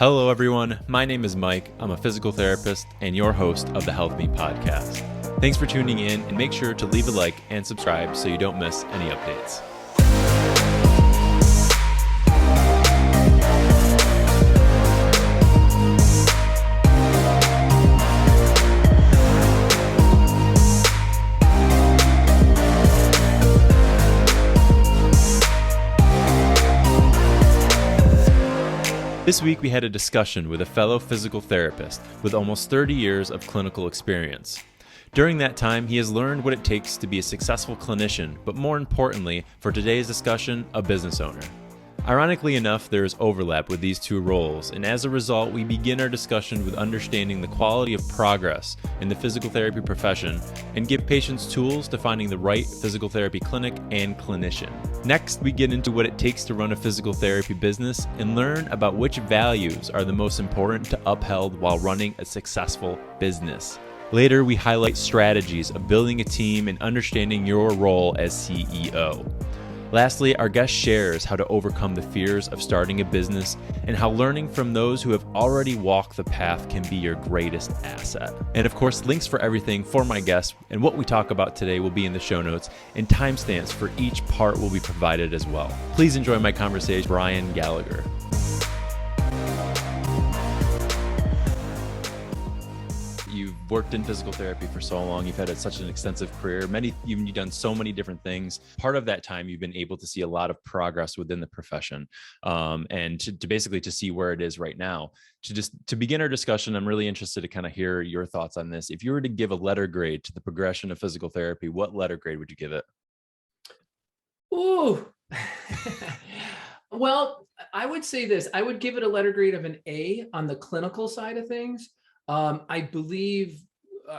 Hello, everyone. My name is Mike. I'm a physical therapist and your host of the Health Me podcast. Thanks for tuning in, and make sure to leave a like and subscribe so you don't miss any updates. This week, we had a discussion with a fellow physical therapist with almost 30 years of clinical experience. During that time, he has learned what it takes to be a successful clinician, but more importantly, for today's discussion, a business owner. Ironically enough, there is overlap with these two roles, and as a result, we begin our discussion with understanding the quality of progress in the physical therapy profession and give patients tools to finding the right physical therapy clinic and clinician. Next, we get into what it takes to run a physical therapy business and learn about which values are the most important to uphold while running a successful business. Later, we highlight strategies of building a team and understanding your role as CEO. Lastly, our guest shares how to overcome the fears of starting a business and how learning from those who have already walked the path can be your greatest asset. And of course, links for everything for my guests and what we talk about today will be in the show notes, and timestamps for each part will be provided as well. Please enjoy my conversation with Brian Gallagher. You've worked in physical therapy for so long. You've had such an extensive career. You've done so many different things. Part of that time, you've been able to see a lot of progress within the profession, and to basically to see where it is right now. To begin our discussion, I'm really interested to kind of hear your thoughts on this. If you were to give a letter grade to the progression of physical therapy, what letter grade would you give it? Ooh. Well, I would say this. I would give it a letter grade of an A on the clinical side of things. I believe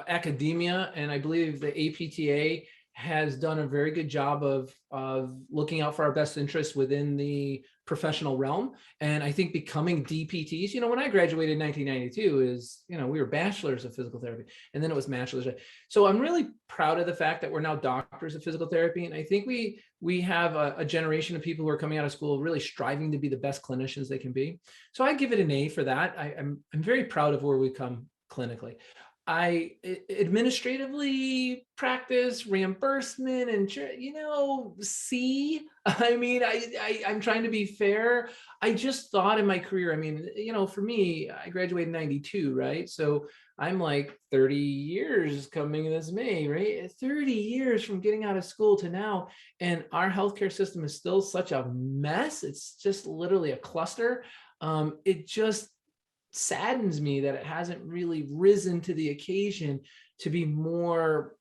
academia and I believe the APTA has done a very good job of looking out for our best interests within the professional realm. And I think becoming DPTs, when I graduated in 1992 we were bachelors of physical therapy, and then it was bachelor's. So I'm really proud of the fact that we're now doctors of physical therapy. And I think we have a generation of people who are coming out of school really striving to be the best clinicians they can be. So I give it an A for that. I'm very proud of where we come clinically. I administratively practice reimbursement and, C. I mean, I'm trying to be fair. I just thought in my career, for me, I graduated in 92, right? So I'm like 30 years coming this May, right? 30 years from getting out of school to now. And our healthcare system is still such a mess. It's just literally a cluster. It just saddens me that it hasn't really risen to the occasion to be more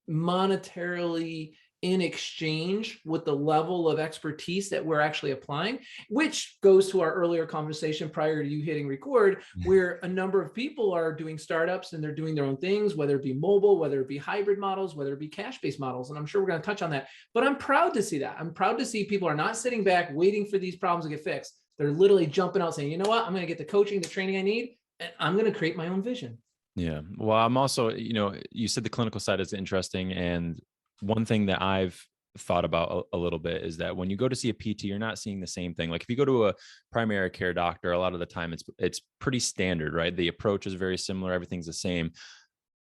monetarily in exchange with the level of expertise that we're actually applying, which goes to our earlier conversation prior to you hitting record, where a number of people are doing startups and they're doing their own things, whether it be mobile, whether it be hybrid models, whether it be cash-based models. And I'm sure we're going to touch on that, but I'm proud to see that. I'm proud to see people are not sitting back waiting for these problems to get fixed. They're literally jumping out saying, you know what, I'm going to get the coaching, the training I need, and I'm going to create my own vision. Yeah. Well, I'm also, you said the clinical side is interesting. And one thing that I've thought about a little bit is that when you go to see a PT, you're not seeing the same thing. Like if you go to a primary care doctor, a lot of the time it's pretty standard, right? The approach is very similar. Everything's the same.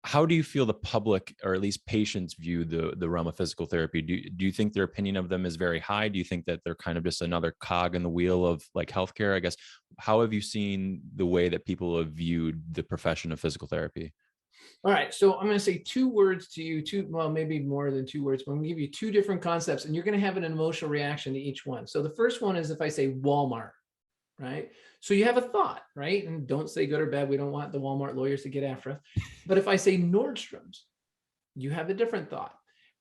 How do you feel the public, or at least patients, view the realm of physical therapy? Do you think their opinion of them is very high? Do you think that they're kind of just another cog in the wheel of like healthcare? I guess, how have you seen the way that people have viewed the profession of physical therapy? All right. So I'm going to say two words to you, maybe more than two words, but I'm going to give you two different concepts and you're going to have an emotional reaction to each one. So the first one is if I say Walmart, right? So you have a thought, right? And don't say good or bad. We don't want the Walmart lawyers to get after us. But if I say Nordstrom's, you have a different thought.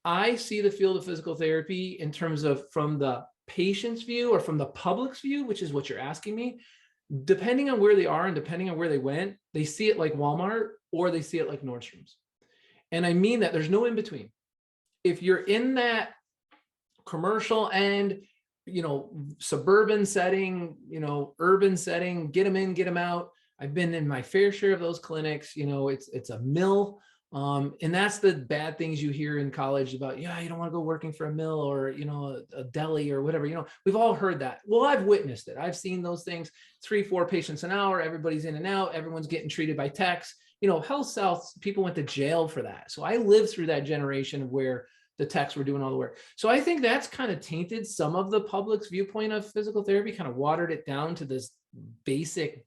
I see the field of physical therapy in terms of from the patient's view or from the public's view, which is what you're asking me. Depending on where they are and depending on where they went, they see it like Walmart or they see it like Nordstrom's. And I mean that there's no in between. If you're in that commercial end, suburban setting, urban setting, get them in, get them out. I've been in my fair share of those clinics. It's a mill. And that's the bad things you hear in college about, yeah, you don't want to go working for a mill or, a deli or whatever, we've all heard that. Well, I've witnessed it. I've seen those things, 3-4 patients an hour, everybody's in and out, everyone's getting treated by techs. Health South, people went to jail for that. So I lived through that generation of where the techs were doing all the work. So I think that's kind of tainted some of the public's viewpoint of physical therapy, kind of watered it down to this basic.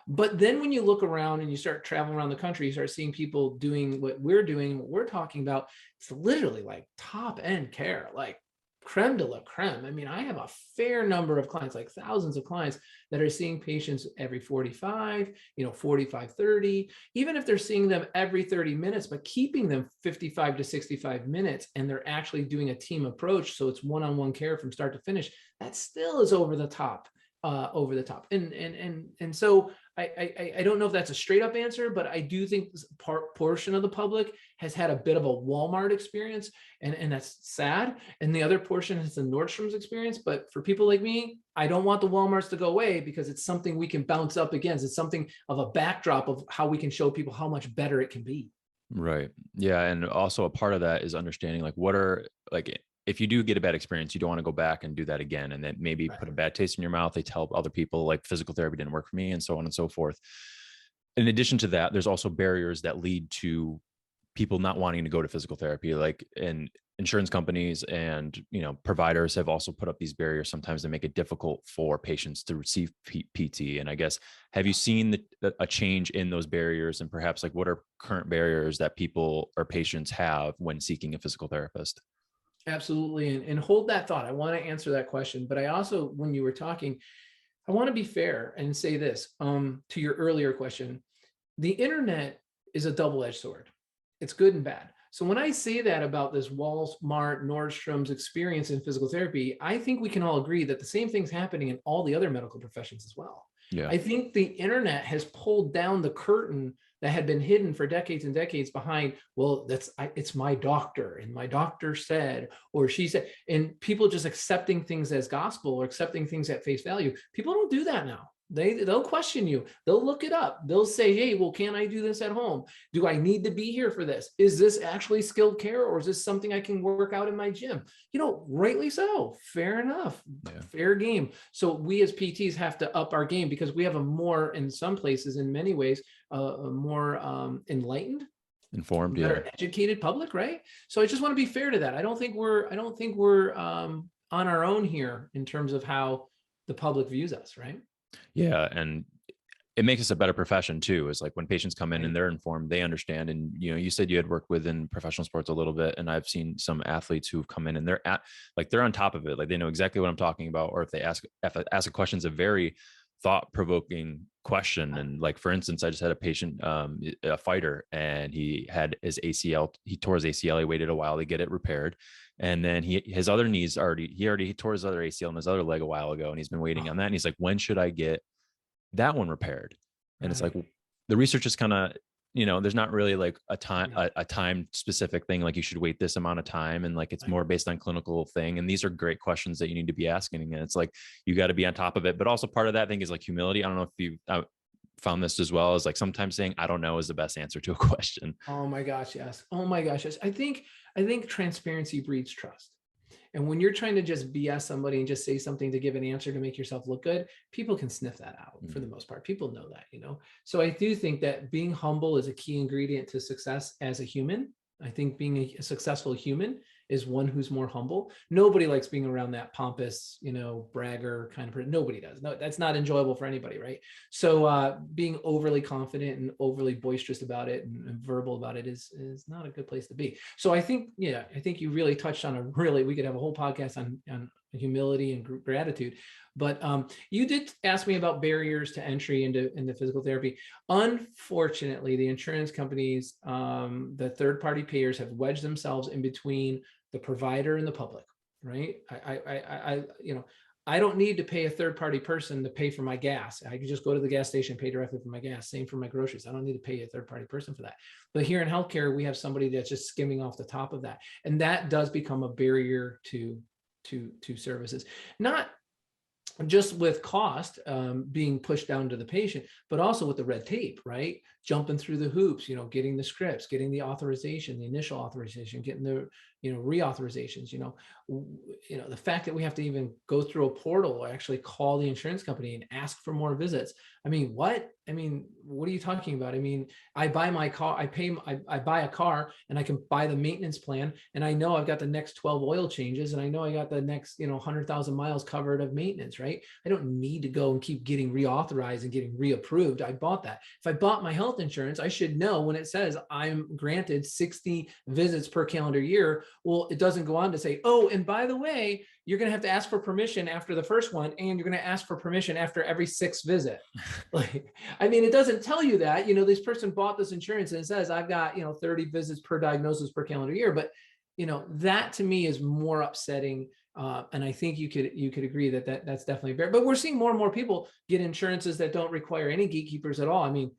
But then when you look around and you start traveling around the country, you start seeing people doing what we're doing, what we're talking about. It's literally like top end care, like creme de la creme. I mean, I have a fair number of clients, like thousands of clients that are seeing patients every 45, 45, 30, even if they're seeing them every 30 minutes, but keeping them 55 to 65 minutes, and they're actually doing a team approach. So it's one-on-one care from start to finish. That still is over the top. And so I don't know if that's a straight up answer, but I do think portion of the public has had a bit of a Walmart experience, and that's sad. And the other portion has the Nordstrom's experience. But for people like me, I don't want the Walmarts to go away, because it's something we can bounce up against. It's something of a backdrop of how we can show people how much better it can be. Right. Yeah. And also a part of that is understanding if you do get a bad experience, you don't want to go back and do that again. And then maybe put a bad taste in your mouth. They tell other people like physical therapy didn't work for me, and so on and so forth. In addition to that, there's also barriers that lead to people not wanting to go to physical therapy, like in insurance companies and, providers have also put up these barriers sometimes to make it difficult for patients to receive PT. And I guess, have you seen a change in those barriers, and perhaps like what are current barriers that people or patients have when seeking a physical therapist? Absolutely. And hold that thought. I want to answer that question. But I also, when you were talking, I want to be fair and say this to your earlier question. The internet is a double-edged sword. It's good and bad. So when I say that about this Walmart, Nordstrom's experience in physical therapy, I think we can all agree that the same thing's happening in all the other medical professions as well. Yeah. I think the internet has pulled down the curtain that had been hidden for decades and decades behind, well, it's my doctor, and my doctor said, or she said, and people just accepting things as gospel or accepting things at face value. People don't do that now. They'll question you. They'll look it up. They'll say, hey, well, can I do this at home? Do I need to be here for this? Is this actually skilled care, or is this something I can work out in my gym? Rightly so. Fair enough. Yeah. Fair game. So we as PTs have to up our game, because we have a more, in some places, in many ways, a more enlightened, informed, better educated public, right? So I just want to be fair to that. I don't think we're on our own here in terms of how the public views us, right? Yeah. And it makes us a better profession too. Is like when patients come in and they're informed, they understand. And, you said you had worked within professional sports a little bit, and I've seen some athletes who've come in and they're on top of it. Like they know exactly what I'm talking about. Or if ask a question, it's a very thought-provoking question. And like, for instance, I just had a patient, a fighter, and he had his ACL, he tore his ACL, he waited a while to get it repaired. And then his other knees he tore his other ACL and his other leg a while ago. And he's been waiting on that. And he's like, when should I get that one repaired? And it's like, the research is kind of, there's not really like a time specific thing. Like you should wait this amount of time. And like, it's more based on clinical thing. And these are great questions that you need to be asking. And it's like, you got to be on top of it. But also part of that thing is like humility. I don't know if you found this as well, as like sometimes saying, I don't know, is the best answer to a question. Oh my gosh. Yes. Oh my gosh. Yes. I think transparency breeds trust. And when you're trying to just BS somebody and just say something to give an answer to make yourself look good, people can sniff that out for the most part. People know that, So I do think that being humble is a key ingredient to success as a human. I think being a successful human is one who's more humble. Nobody likes being around that pompous, bragger kind of person. Nobody does. No, that's not enjoyable for anybody, right? So being overly confident and overly boisterous about it and verbal about it is not a good place to be. So I think you really touched on we could have a whole podcast on humility and gratitude. But you did ask me about barriers to entry into physical therapy. Unfortunately, the insurance companies, the third-party payers, have wedged themselves in between the provider and the public, right? I don't need to pay a third-party person to pay for my gas. I can just go to the gas station, pay directly for my gas. Same for my groceries. I don't need to pay a third-party person for that. But here in healthcare, we have somebody that's just skimming off the top of that, and that does become a barrier to services. Not just with cost being pushed down to the patient, but also with the red tape, right? Jumping through the hoops, getting the scripts, getting the authorization, the initial authorization, getting the, reauthorizations, the fact that we have to even go through a portal or actually call the insurance company and ask for more visits. I mean, what? What are you talking about? I buy my car, I buy a car and I can buy the maintenance plan. And I know I've got the next 12 oil changes and I know I got the next, 100,000 miles covered of maintenance, right? I don't need to go and keep getting reauthorized and getting reapproved. I bought that. If I bought my health insurance, I should know when it says I'm granted 60 visits per calendar year. Well, it doesn't go on to say, oh, and by the way, you're going to have to ask for permission after the first one, and you're going to ask for permission after every 6th visit. It doesn't tell you that, this person bought this insurance and it says I've got, 30 visits per diagnosis per calendar year. But, that to me is more upsetting. And I think you could agree that's definitely fair. But we're seeing more and more people get insurances that don't require any gatekeepers at all.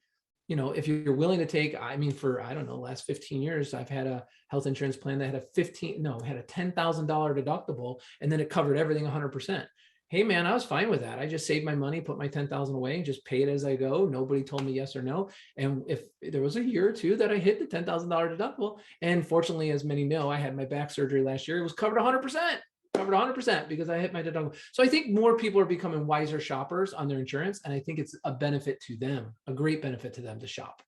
If you're willing to take, for, I don't know, last 15 years, I've had a health insurance plan that had a $10,000 deductible, and then it covered everything 100%. Hey man, I was fine with that. I just saved my money, put my 10,000 away and just pay it as I go. Nobody told me yes or no. And if there was a year or two that I hit the $10,000 deductible, and fortunately, as many know, I had my back surgery last year, it was covered 100% because I hit my deductible. So I think more people are becoming wiser shoppers on their insurance. And I think it's a benefit to them, a great benefit to them to shop.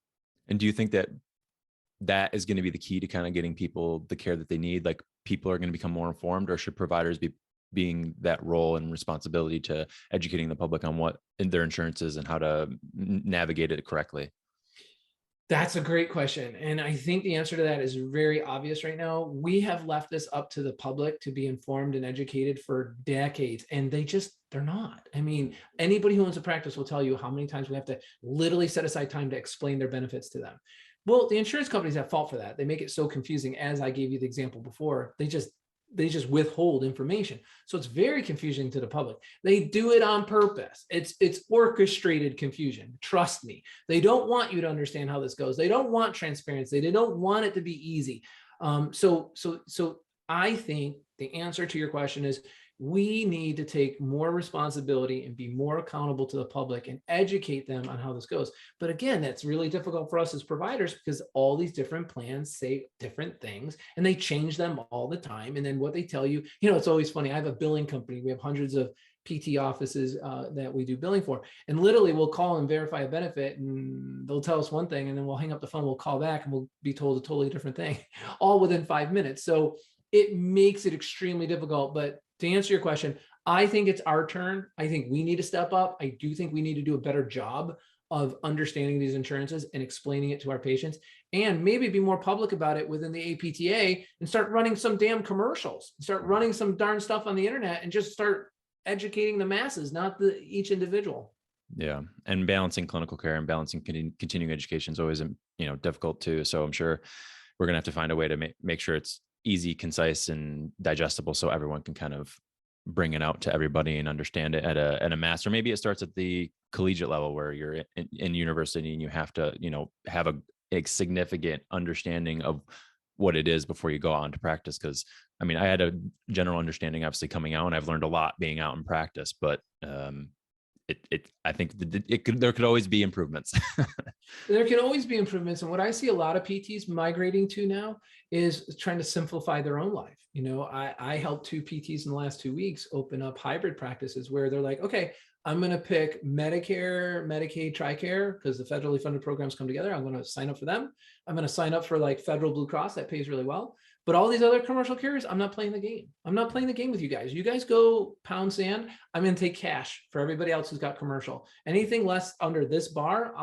And do you think that is going to be the key to kind of getting people the care that they need? Like, people are going to become more informed, or should providers be being that role and responsibility to educating the public on what their insurance is and how to navigate it correctly? That's a great question. And I think the answer to that is very obvious right now. We have left this up to the public to be informed and educated for decades, and they're not. Anybody who owns a practice will tell you how many times we have to literally set aside time to explain their benefits to them. Well, the insurance companies have fault for that. They make it so confusing. As I gave you the example before, they just withhold information. So it's very confusing to the public. They do it on purpose. It's orchestrated confusion. Trust me. They don't want you to understand how this goes. They don't want transparency. They don't want it to be easy. So I think the answer to your question is, we need to take more responsibility and be more accountable to the public and educate them on how this goes. But again, that's really difficult for us as providers, because all these different plans say different things and they change them all the time. And then what they tell you, it's always funny. I have a billing company. We have hundreds of PT offices that we do billing for. And literally we'll call and verify a benefit and they'll tell us one thing, and then we'll hang up the phone, we'll call back and we'll be told a totally different thing, all within 5 minutes. So it makes it extremely difficult. But to answer your question, I think it's our turn. I think we need to step up. I do think we need to do a better job of understanding these insurances and explaining it to our patients, and maybe be more public about it within the APTA and start running some damn commercials, start running some darn stuff on the internet, and just start educating the masses, not each individual. Yeah. And balancing clinical care and balancing continuing education is always, difficult too. So I'm sure we're going to have to find a way to make sure it's easy, concise, and digestible, so everyone can kind of bring it out to everybody and understand it at a mass. Or maybe it starts at the collegiate level where you're in university and you have to, have a significant understanding of what it is before you go on to practice. Because I had a general understanding, obviously, coming out, and I've learned a lot being out in practice, but I think there could always be improvements. There can always be improvements. And what I see a lot of PTs migrating to now is trying to simplify their own life. I helped 2 PTs in the last 2 weeks open up hybrid practices where they're like, okay, I'm going to pick Medicare, Medicaid, TRICARE, because the federally funded programs come together. I'm going to sign up for them. I'm going to sign up for like Federal Blue Cross that pays really well. But all these other commercial carriers, I'm not playing the game. I'm not playing the game with you guys. You guys go pound sand. I'm going to take cash for everybody else who's got commercial. Anything less under this bar,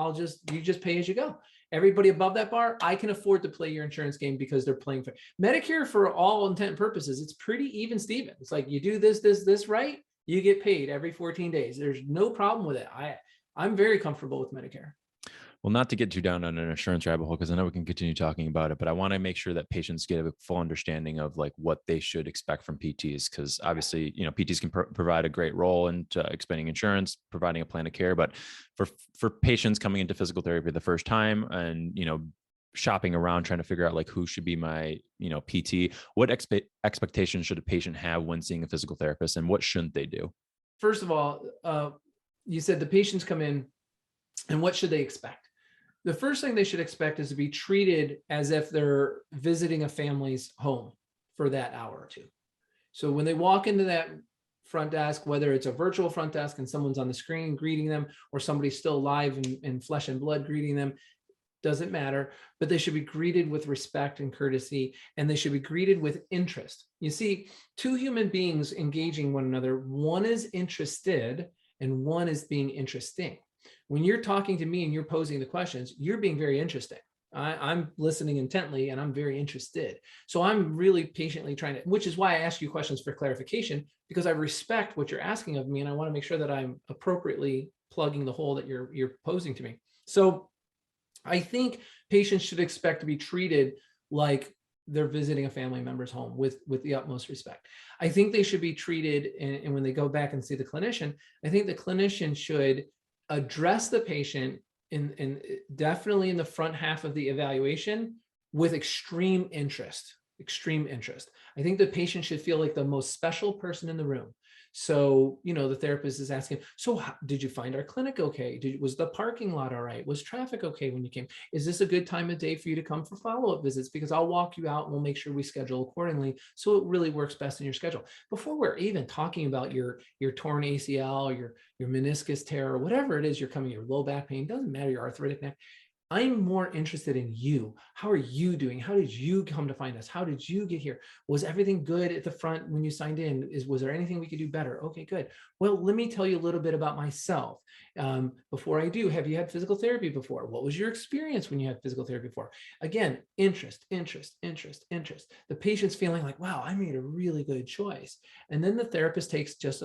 you just pay as you go. Everybody above that bar, I can afford to play your insurance game because they're playing for Medicare. For all intent and purposes, it's pretty even Steven. It's like, you do this right, you get paid every 14 days. There's no problem with it. I'm very comfortable with Medicare. Well, not to get too down on an insurance rabbit hole, because I know we can continue talking about it, but I want to make sure that patients get a full understanding of like what they should expect from PTs. Because obviously, PTs can provide a great role in expanding insurance, providing a plan of care. But for patients coming into physical therapy the first time and, shopping around trying to figure out like who should be my, PT, what expectations should a patient have when seeing a physical therapist, and what shouldn't they do? first of all, you said the patients come in and what should they expect? The first thing they should expect is to be treated as if they're visiting a family's home for that hour or two. So when they walk into that front desk, whether it's a virtual front desk and someone's on the screen greeting them, or somebody's still live in flesh and blood greeting them, doesn't matter, but they should be greeted with respect and courtesy, and they should be greeted with interest. You see, two human beings engaging one another, one is interested and one is being interesting. When you're talking to me and you're posing the questions, you're being very interesting. I'm listening intently and I'm very interested. So I'm really patiently trying to, which is why I ask you questions for clarification, because I respect what you're asking of me and I want to make sure that I'm appropriately plugging the hole that you're posing to me. So I think patients should expect to be treated like they're visiting a family member's home with the utmost respect. I think they should be treated, and when they go back and see the clinician, I think the clinician should address the patient in definitely in the front half of the evaluation with extreme interest. I think the patient should feel like the most special person in the room. So, the therapist is asking, so did you find our clinic okay? Was the parking lot all right? Was traffic okay when you came? Is this a good time of day for you to come for follow-up visits? Because I'll walk you out and we'll make sure we schedule accordingly so it really works best in your schedule. Before we're even talking about your torn ACL or your meniscus tear or whatever it is you're coming, your low back pain, doesn't matter, your arthritic neck. I'm more interested in you. How are you doing? How did you come to find us? How did you get here? Was everything good at the front when you signed in? Was there anything we could do better? Okay, good. Well, let me tell you a little bit about myself. Before I do, have you had physical therapy before? What was your experience when you had physical therapy before? Again, interest. The patient's feeling like, wow, I made a really good choice. And then the therapist takes just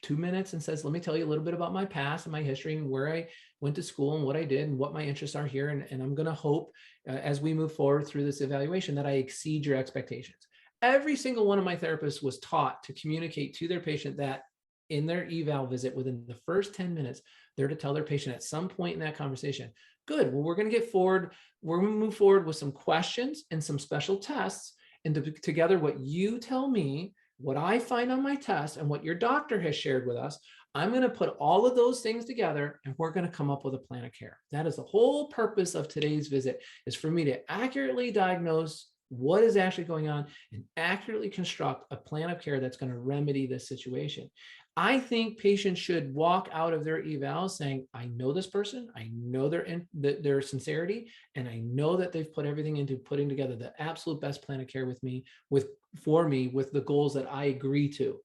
2 minutes and says, let me tell you a little bit about my past and my history and where I went to school and what I did and what my interests are here. And I'm going to hope as we move forward through this evaluation that I exceed your expectations. Every single one of my therapists was taught to communicate to their patient that in their eval visit, within the first 10 minutes, they're to tell their patient at some point in that conversation, good, well, we're going to get forward. We're going to move forward with some questions and some special tests. And together, what you tell me, what I find on my test and what your doctor has shared with us, I'm going to put all of those things together and we're going to come up with a plan of care. That is the whole purpose of today's visit, is for me to accurately diagnose what is actually going on and accurately construct a plan of care that's going to remedy this situation. I think patients should walk out of their eval saying, I know this person, I know their sincerity, and I know that they've put everything into putting together the absolute best plan of care for me with the goals that I agree to.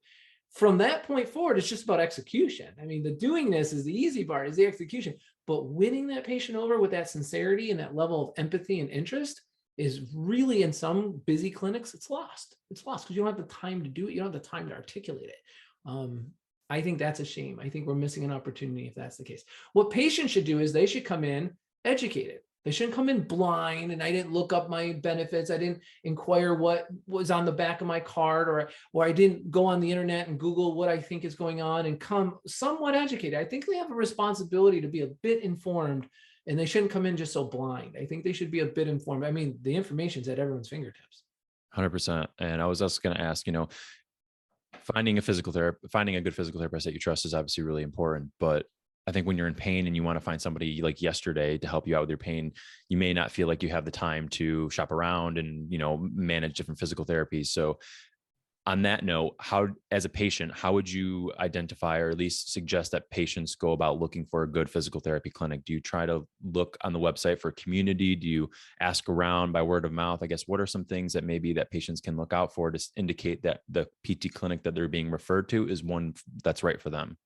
From that point forward, it's just about execution. I mean, the doing this is the easy part, is the execution, but winning that patient over with that sincerity and that level of empathy and interest is really, in some busy clinics, it's lost. It's lost because you don't have the time to do it. You don't have the time to articulate it. I think that's a shame. I think we're missing an opportunity if that's the case. What patients should do is they should come in educated. They shouldn't come in blind and I didn't look up my benefits. I didn't inquire what was on the back of my card, or I didn't go on the internet and Google what I think is going on and come somewhat educated. I think they have a responsibility to be a bit informed, and they shouldn't come in just so blind. I think they should be a bit informed. I mean, the information's at everyone's fingertips. 100%. And I was also going to ask, finding a good physical therapist that you trust is obviously really important. But I think when you're in pain and you want to find somebody like yesterday to help you out with your pain, you may not feel like you have the time to shop around and, manage different physical therapies. So on that note, as a patient, how would you identify or at least suggest that patients go about looking for a good physical therapy clinic? Do you try to look on the website for community? Do you ask around by word of mouth? I guess, what are some things that maybe that patients can look out for to indicate that the PT clinic that they're being referred to is one that's right for them?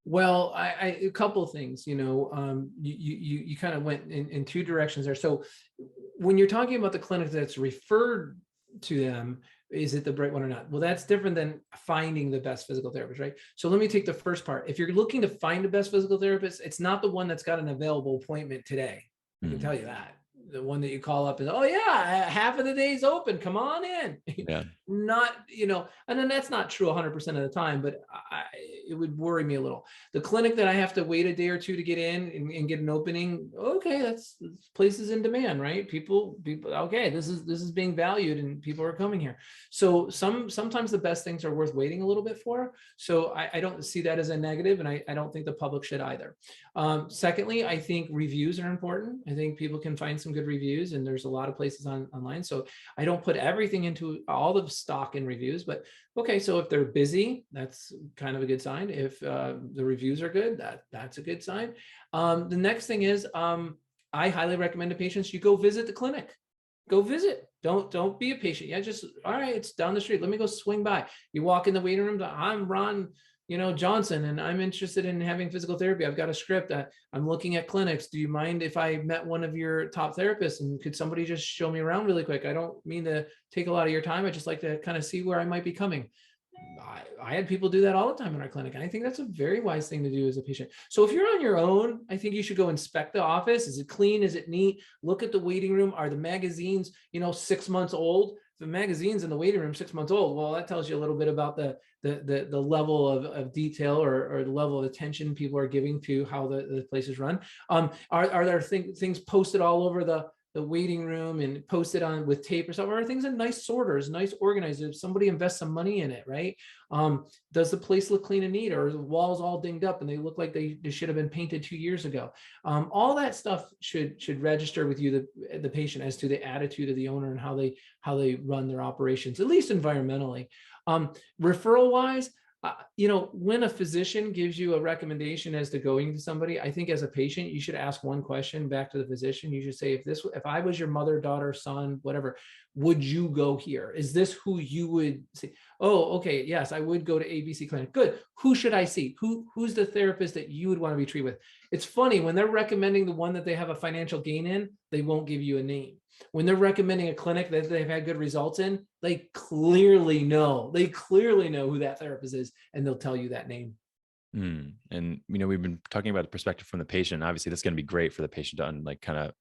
Well, a couple of things, you kind of went in two directions there. So when you're talking about the clinic that's referred to them, is it the right one or not? Well, that's different than finding the best physical therapist, right? So let me take the first part. If you're looking to find the best physical therapist, it's not the one that's got an available appointment today. I can tell you that. the one that you call up is, oh yeah, half of the day's open, come on in. Yeah. Not, and then that's not true 100% of the time, but it would worry me a little. The clinic that I have to wait a day or two to get in and get an opening, okay, that's places in demand, right? People, okay, this is being valued and people are coming here. So sometimes the best things are worth waiting a little bit for. So I don't see that as a negative, and I don't think the public should either. Secondly, I think reviews are important. I think people can find some good reviews, and there's a lot of places online. So I don't put everything into all the stock in reviews, but okay, so if they're busy, that's kind of a good sign. If the reviews are good, that's a good sign. The next thing is, I highly recommend to patients, you go visit the clinic. Go visit. Don't be a patient. Yeah, just, all right, it's down the street. Let me go swing by. You walk in the waiting room. I'm Ron, Johnson, and I'm interested in having physical therapy. I've got a script that I'm looking at clinics. Do you mind if I met one of your top therapists, and could somebody just show me around really quick? I don't mean to take a lot of your time. I just like to kind of see where I might be coming. I had people do that all the time in our clinic. And I think that's a very wise thing to do as a patient. So if you're on your own, I think you should go inspect the office. Is it clean? Is it neat? Look at the waiting room. Are the magazines, 6 months old? If the magazine's in the waiting room 6 months old, well, that tells you a little bit about the level of detail or the level of attention people are giving to how the place is run. Are there things posted all over the waiting room and posted on with tape or something? Are things in nice sorters, nice organized? If somebody invests some money in it, right? Does the place look clean and neat, or are the walls all dinged up and they look like they should have been painted 2 years ago? All that stuff should register with you, the patient, as to the attitude of the owner and how they run their operations, at least environmentally. Referral wise, when a physician gives you a recommendation as to going to somebody, I think as a patient, you should ask one question back to the physician. You should say, if I was your mother, daughter, son, whatever, would you go here? Is this who you would say? Oh, okay. Yes, I would go to ABC clinic. Good. Who should I see? Who's the therapist that you would want to be treated with? It's funny, when they're recommending the one that they have a financial gain in, they won't give you a name. When they're recommending a clinic that they've had good results in, they clearly know who that therapist is, and they'll tell you that name. And we've been talking about the perspective from the patient. Obviously, that's going to be great for the patient to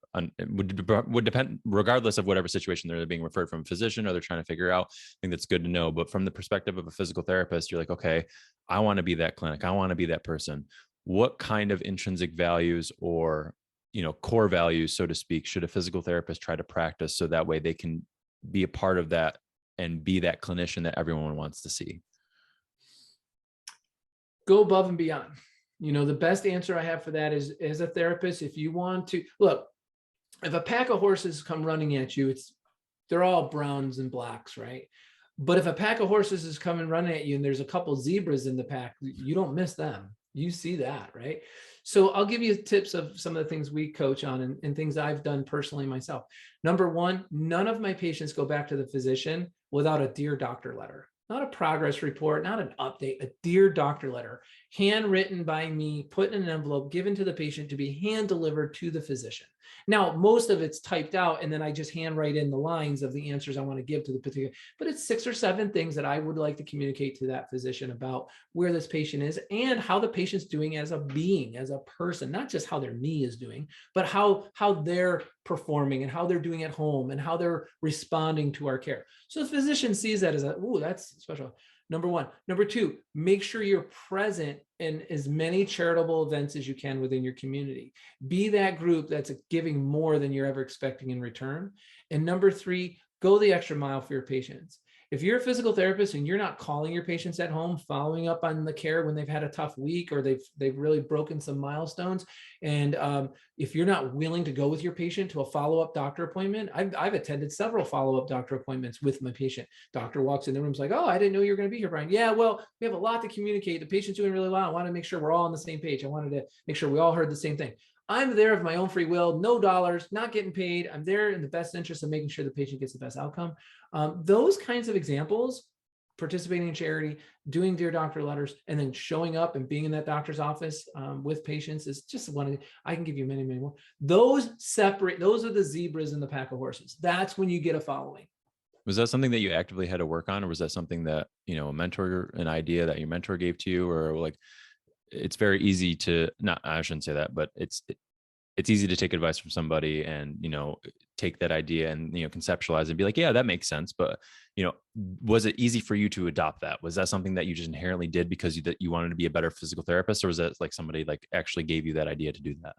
would depend, regardless of whatever situation they're being referred from a physician or they're trying to figure out. I think that's good to know. But from the perspective of a physical therapist, you're like, okay, I want to be that clinic. I want to be that person. What kind of intrinsic values or core values, so to speak, should a physical therapist try to practice so that way they can be a part of that and be that clinician that everyone wants to see? Go above and beyond. The best answer I have for that is, as a therapist, if you want to look, if a pack of horses come running at you, they're all browns and blacks, right? But if a pack of horses is coming running at you and there's a couple zebras in the pack, you don't miss them. You see that, right? So I'll give you tips of some of the things we coach on and things I've done personally myself. Number one, none of my patients go back to the physician without a Dear Doctor letter. Not a progress report, not an update, a Dear Doctor letter, handwritten by me, put in an envelope, given to the patient to be hand delivered to the physician. Now, most of it's typed out, and then I just handwrite in the lines of the answers I want to give to the particular, but it's 6 or 7 things that I would like to communicate to that physician about where this patient is and how the patient's doing as a being, as a person, not just how their knee is doing, but how they're performing and how they're doing at home and how they're responding to our care. So the physician sees that as that's special. Number one. Number two, make sure you're present in as many charitable events as you can within your community. Be that group that's giving more than you're ever expecting in return. And number three, go the extra mile for your patients. If you're a physical therapist and you're not calling your patients at home, following up on the care when they've had a tough week or they've really broken some milestones, and if you're not willing to go with your patient to a follow-up doctor appointment, I've attended several follow-up doctor appointments with my patient. Doctor walks in the room, is like, "Oh, I didn't know you were going to be here, Brian." "Yeah, well, we have a lot to communicate. The patient's doing really well. I want to make sure we're all on the same page. I wanted to make sure we all heard the same thing." I'm there of my own free will, no dollars, not getting paid. I'm there in the best interest of making sure the patient gets the best outcome. Those kinds of examples, participating in charity, doing Dear Doctor letters, and then showing up and being in that doctor's office with patients is just one of the, I can give you many, many more. Those are the zebras in the pack of horses. That's when you get a following. Was that something that you actively had to work on, or was that something that, an idea that your mentor gave to you, or like, it's very easy to not, I shouldn't say that, but it's easy to take advice from somebody and, take that idea and, conceptualize and be like, yeah, that makes sense. But, was it easy for you to adopt that? Was that something that you just inherently did because you wanted to be a better physical therapist? Or was that like somebody like actually gave you that idea to do that?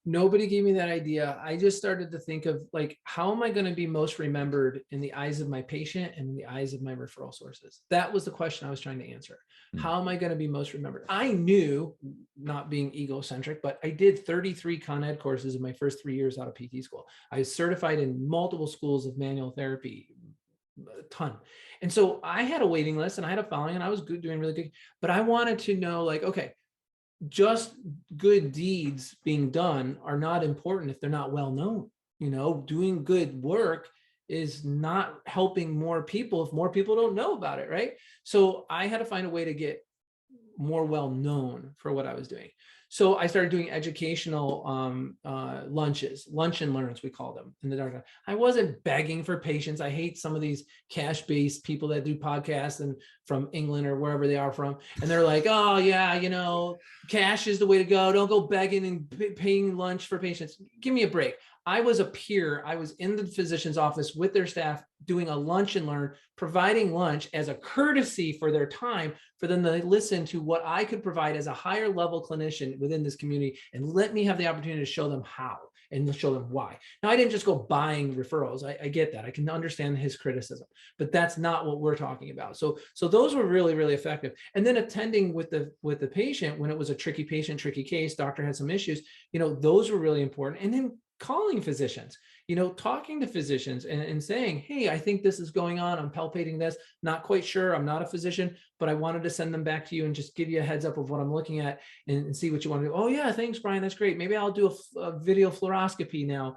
Nobody gave me that idea. I just started to think of like, how am I going to be most remembered in the eyes of my patient and in the eyes of my referral sources? That was the question I was trying to answer. Hmm. How am I going to be most remembered? I knew, not being egocentric, but I did 33 Con Ed courses in my first 3 years out of PT school. I was certified in multiple schools of manual therapy, a ton. And so I had a waiting list and I had a following and I was good, doing really good. But I wanted to know, like, okay, just good deeds being done are not important if they're not well known. Doing good work is not helping more people if more people don't know about it, right? So I had to find a way to get more well known for what I was doing. So I started doing educational lunch and learns, we call them in the dark. I wasn't begging for patients. I hate some of these cash-based people that do podcasts and from England or wherever they are from. And they're like, oh yeah, cash is the way to go. Don't go begging and paying lunch for patients. Give me a break. I was a peer. I was in the physician's office with their staff doing a lunch and learn, providing lunch as a courtesy for their time, for them to listen to what I could provide as a higher level clinician within this community, and let me have the opportunity to show them how and show them why. Now, I didn't just go buying referrals. I get that. I can understand his criticism, but that's not what we're talking about. So those were really, really effective. And then attending with the patient when it was a tricky patient, tricky case, doctor had some issues, those were really important. And then calling physicians, talking to physicians and saying, hey, I think this is going on. I'm palpating this, not quite sure. I'm not a physician, but I wanted to send them back to you and just give you a heads up of what I'm looking at and see what you want to do. Oh yeah, thanks, Brian. That's great. Maybe I'll do a video fluoroscopy now.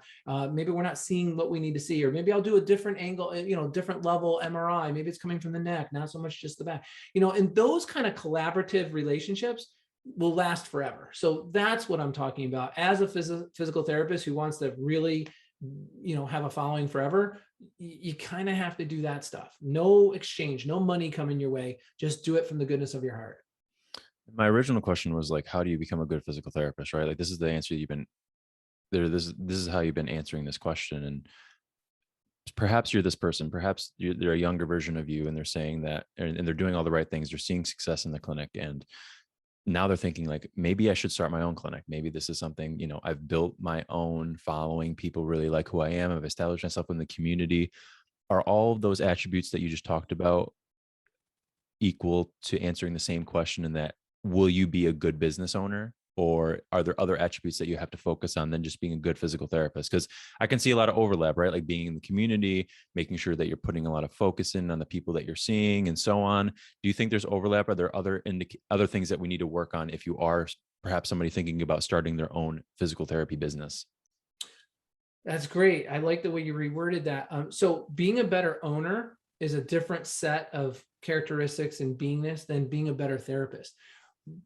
Maybe we're not seeing what we need to see, or maybe I'll do a different angle, different level MRI. Maybe it's coming from the neck, not so much just the back, and those kind of collaborative relationships will last forever. So that's what I'm talking about. As a physical therapist who wants to really, have a following forever, you kind of have to do that stuff. No exchange, no money coming your way. Just do it from the goodness of your heart. My original question was like, how do you become a good physical therapist, right? Like this is the answer you've been there. This is how you've been answering this question. And perhaps you're this person, perhaps they're a younger version of you and they're saying that, and they're doing all the right things. They're seeing success in the clinic. And now they're thinking like, maybe I should start my own clinic. Maybe this is something, I've built my own following. People really like who I am. I've established myself in the community. Are all of those attributes that you just talked about equal to answering the same question, in that will you be a good business owner? Or are there other attributes that you have to focus on than just being a good physical therapist? Because I can see a lot of overlap, right? Like being in the community, making sure that you're putting a lot of focus in on the people that you're seeing and so on. Do you think there's overlap? Are there other things that we need to work on if you are perhaps somebody thinking about starting their own physical therapy business? That's great. I like the way you reworded that. So being a better owner is a different set of characteristics and beingness than being a better therapist.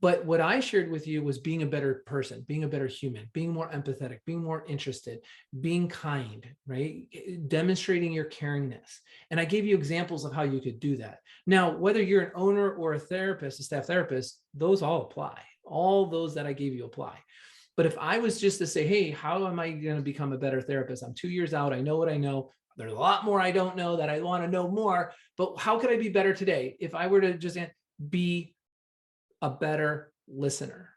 But what I shared with you was being a better person, being a better human, being more empathetic, being more interested, being kind, right? Demonstrating your caringness. And I gave you examples of how you could do that. Now, whether you're an owner or a therapist, a staff therapist, those all apply. All those that I gave you apply. But if I was just to say, hey, how am I going to become a better therapist? I'm 2 years out. I know what I know. There's a lot more I don't know that I want to know more. But how could I be better today? If I were to just be a better listener.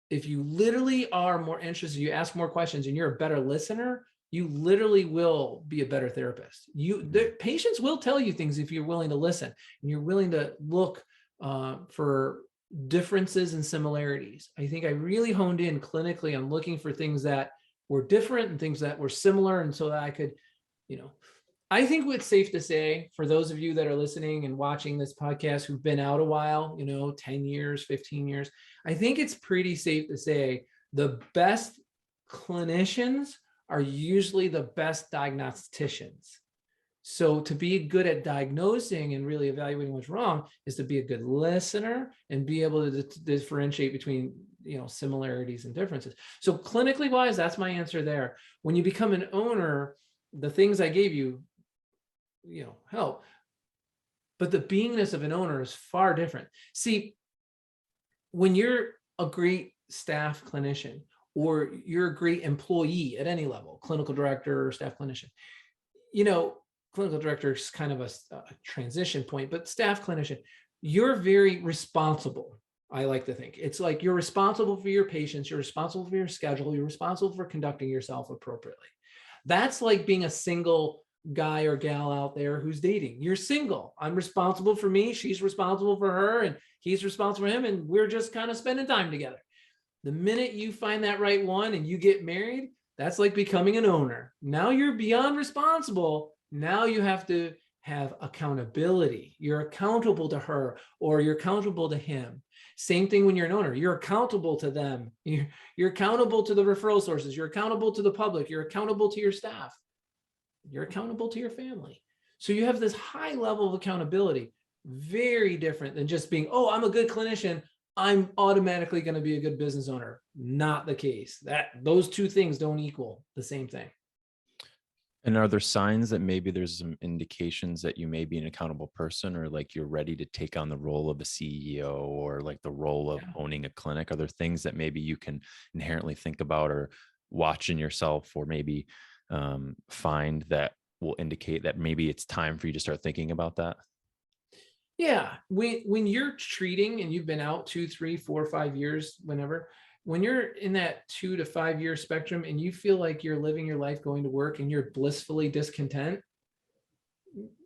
If you literally are more interested, you ask more questions and you're a better listener, you literally will be a better therapist. The patients will tell you things if you're willing to listen and you're willing to look for differences and similarities. I think I really honed in clinically on looking for things that were different and things that were similar. And so that I could, I think it's safe to say, for those of you that are listening and watching this podcast who've been out a while, 10 years, 15 years, I think it's pretty safe to say the best clinicians are usually the best diagnosticians. So to be good at diagnosing and really evaluating what's wrong is to be a good listener and be able to differentiate between, similarities and differences. So clinically wise, that's my answer there. When you become an owner, the things I gave you, help. But the beingness of an owner is far different. See, when you're a great staff clinician, or you're a great employee at any level, clinical director or staff clinician, clinical director is kind of a transition point, but staff clinician, you're very responsible. I like to think it's like you're responsible for your patients, you're responsible for your schedule, you're responsible for conducting yourself appropriately. That's like being a single guy or gal out there who's dating. You're single. I'm responsible for me, she's responsible for her, and he's responsible for him, and we're just kind of spending time together. The minute you find that right one and you get married, that's like becoming an owner. Now you're beyond responsible. Now you have to have accountability. You're accountable to her or you're accountable to him. Same thing when you're an owner. You're accountable to them. You're accountable to the referral sources. You're accountable to the public. You're accountable to your staff. You're accountable to your family. So you have this high level of accountability, very different than just being, oh, I'm a good clinician, I'm automatically going to be a good business owner. Not the case. Those two things don't equal the same thing. And are there signs that maybe there's some indications that you may be an accountable person, or like you're ready to take on the role of a CEO or like the role of owning a clinic? Are there things that maybe you can inherently think about or watch in yourself, or maybe find that will indicate that maybe it's time for you to start thinking about that? Yeah. When you're treating and you've been out 2, 3, 4, 5 years, when you're in that 2 to 5 year spectrum and you feel like you're living your life going to work and you're blissfully discontent,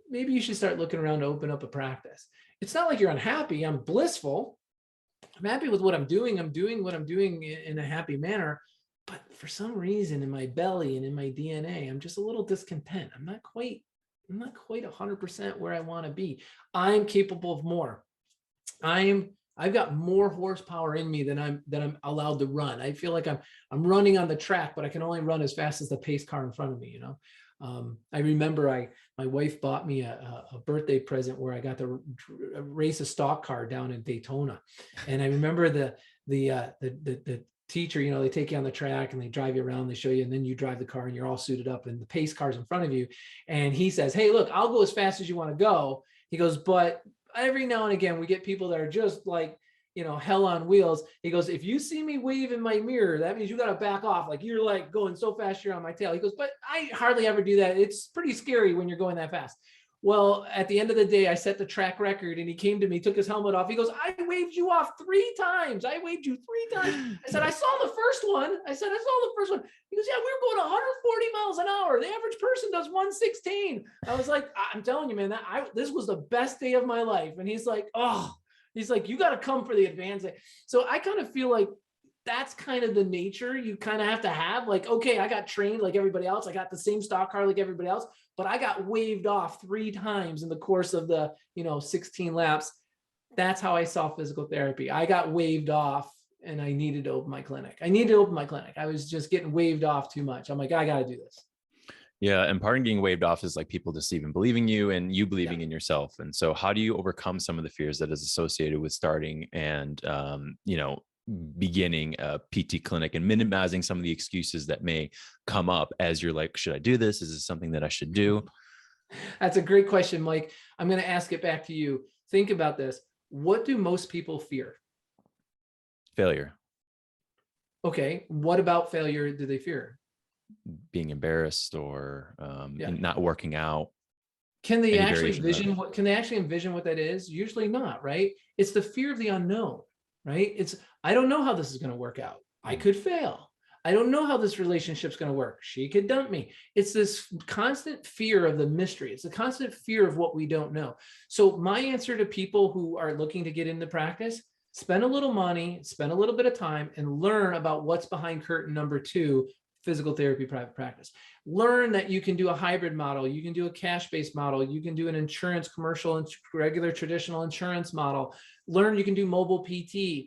maybe you should start looking around to open up a practice. It's not like you're unhappy. I'm blissful. I'm happy with what I'm doing. I'm doing what I'm doing in a happy manner. But for some reason in my belly and in my DNA, I'm just a little discontent. I'm not quite 100% where I want to be. I'm capable of more. I've got more horsepower in me than I'm allowed to run. I feel like I'm running on the track, but I can only run as fast as the pace car in front of me. I remember my wife bought me a birthday present where I got to race a stock car down in Daytona, and I remember the teacher, they take you on the track and they drive you around, they show you, and then you drive the car and you're all suited up and the pace car's in front of you. And he says, hey, look, I'll go as fast as you want to go. He goes, but every now and again, we get people that are just like, hell on wheels. He goes, if you see me wave in my mirror, that means you got to back off. Like you're like going so fast, you're on my tail. He goes, but I hardly ever do that. It's pretty scary when you're going that fast. Well, at the end of the day, I set the track record and he came to me, took his helmet off. He goes, I waved you off 3 times. I waved you 3 times. I said, I saw the first one. He goes, yeah, we were going 140 miles an hour. The average person does 116. I was like, I'm telling you, man, this was the best day of my life. And he's like, you got to come for the advance. So I kind of feel like that's kind of the nature you kind of have to have. Like, okay, I got trained like everybody else. I got the same stock car like everybody else, but I got waved off 3 times in the course of the, 16 laps. That's how I saw physical therapy. I got waved off and I needed to open my clinic. I was just getting waved off too much. I'm like, I got to do this. Yeah. And part of getting waved off is like people just even believing you and you believing in yourself. And so how do you overcome some of the fears that is associated with starting and, beginning a PT clinic and minimizing some of the excuses that may come up as you're like, should I do this? Is this something that I should do? That's a great question, Mike. I'm going to ask it back to you. Think about this. What do most people fear? Failure. Okay. What about failure do they fear? Being embarrassed or not working out. Can they actually envision what that is? Usually not, right? It's the fear of the unknown, right? I don't know how this is going to work out. I could fail. I don't know how this relationship's going to work. She could dump me. It's this constant fear of the mystery. It's a constant fear of what we don't know. So my answer to people who are looking to get into practice, spend a little money, spend a little bit of time and learn about what's behind curtain number 2, physical therapy private practice. Learn that you can do a hybrid model. You can do a cash-based model. You can do an insurance, commercial and regular traditional insurance model. Learn you can do mobile PT.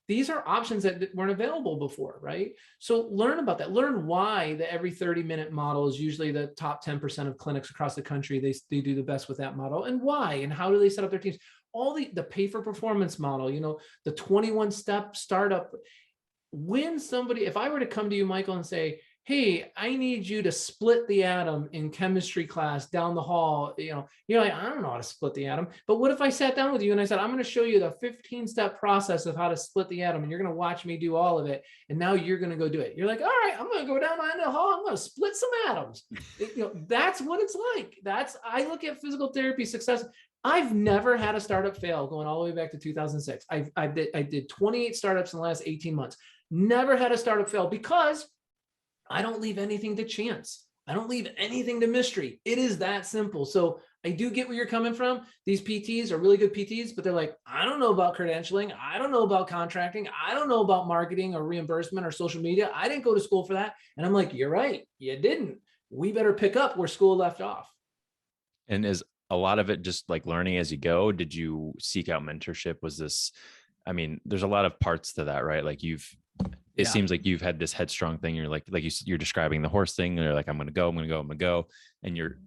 These are options that weren't available before, right? So learn about that. Learn why the every 30-minute model is usually the top 10% of clinics across the country. They do the best with that model, and why, and how do they set up their teams? All the pay for performance model, the 21-step startup. If I were to come to you, Michael, and say, hey, I need you to split the atom in chemistry class down the hall. You're like, I don't know how to split the atom. But what if I sat down with you and I said, I'm going to show you the 15-step process of how to split the atom, and you're going to watch me do all of it. And now you're going to go do it. You're like, all right, I'm going to go down the hall. I'm going to split some atoms. That's what it's like. I look at physical therapy success. I've never had a startup fail going all the way back to 2006. I did 28 startups in the last 18 months. Never had a startup fail because I don't leave anything to chance. I don't leave anything to mystery. It is that simple. So I do get where you're coming from. These PTs are really good PTs, but they're like, I don't know about credentialing. I don't know about contracting. I don't know about marketing or reimbursement or social media. I didn't go to school for that. And I'm like, you're right. You didn't. We better pick up where school left off. And is a lot of it just like learning as you go? Did you seek out mentorship? There's a lot of parts to that, right? Like it seems like you've had this headstrong thing. You're you're describing the horse thing. And you're like, I'm going to go. And you're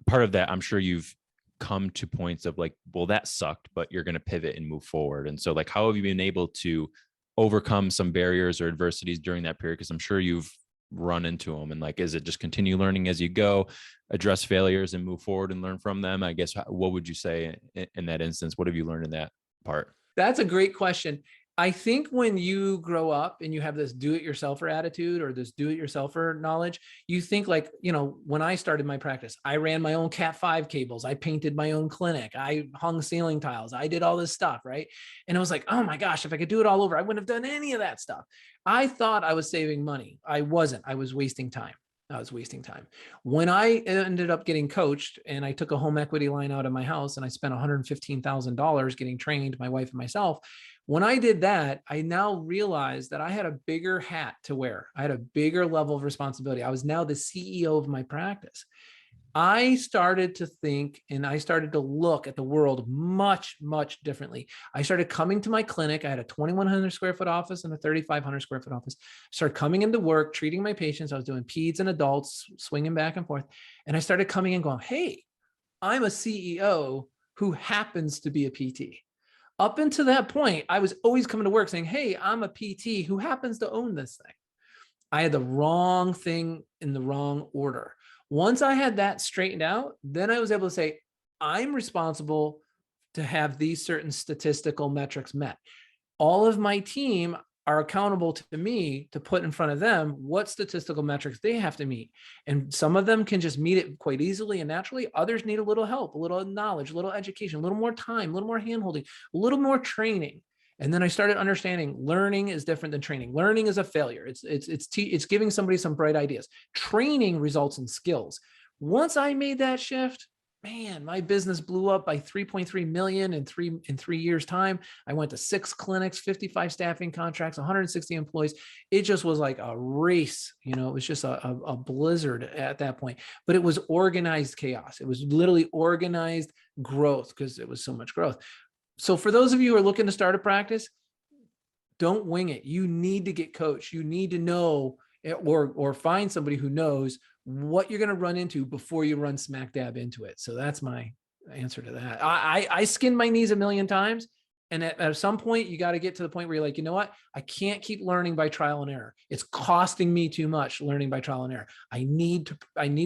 part of that. I'm sure you've come to points of like, well, that sucked, but you're going to pivot and move forward. And so like, how have you been able to overcome some barriers or adversities during that period? Because I'm sure you've run into them. And like, is it just continue learning as you go, address failures and move forward and learn from them? I guess, what would you say in that instance? What have you learned in that part? That's a great question. I think when you grow up and you have this do-it-yourselfer attitude or this do-it-yourselfer knowledge, you think like, when I started my practice, I ran my own Cat5 cables. I painted my own clinic. I hung ceiling tiles. I did all this stuff, right? And I was like, oh my gosh, if I could do it all over, I wouldn't have done any of that stuff. I thought I was saving money. I wasn't. I was wasting time. When I ended up getting coached and I took a home equity line out of my house and I spent $115,000 getting trained, my wife and myself. When I did that, I now realized that I had a bigger hat to wear. I had a bigger level of responsibility. I was now the CEO of my practice. I started to think and I started to look at the world much, much differently. I started coming to my clinic. I had a 2,100 square foot office and a 3,500 square foot office. Started coming into work, treating my patients. I was doing peds and adults, swinging back and forth. And I started coming in going, hey, I'm a CEO who happens to be a PT. Up until that point, I was always coming to work saying, hey, I'm a PT who happens to own this thing. I had the wrong thing in the wrong order. Once I had that straightened out, then I was able to say, I'm responsible to have these certain statistical metrics met. All of my team are accountable to me to put in front of them what statistical metrics they have to meet. And some of them can just meet it quite easily and naturally. Others need a little help, a little knowledge, a little education, a little more time, a little more handholding, a little more training. And then I started understanding learning is different than training. Learning is a failure. It's giving somebody some bright ideas. Training results in skills. Once I made that shift, man, my business blew up by 3.3 million in 3 years time. I went to 6 clinics, 55 staffing contracts, 160 employees. It just was like a race. It was just a blizzard at that point, but it was organized chaos. It was literally organized growth because it was so much growth. So for those of you who are looking to start a practice, don't wing it. You need to get coached. You need to know or find somebody who knows what you're going to run into before you run smack dab into it. So that's my answer to that. I skinned my knees a million times. And at some point, you got to get to the point where you're like, you know what? I can't keep learning by trial and error. It's costing me too much learning by trial and error. I need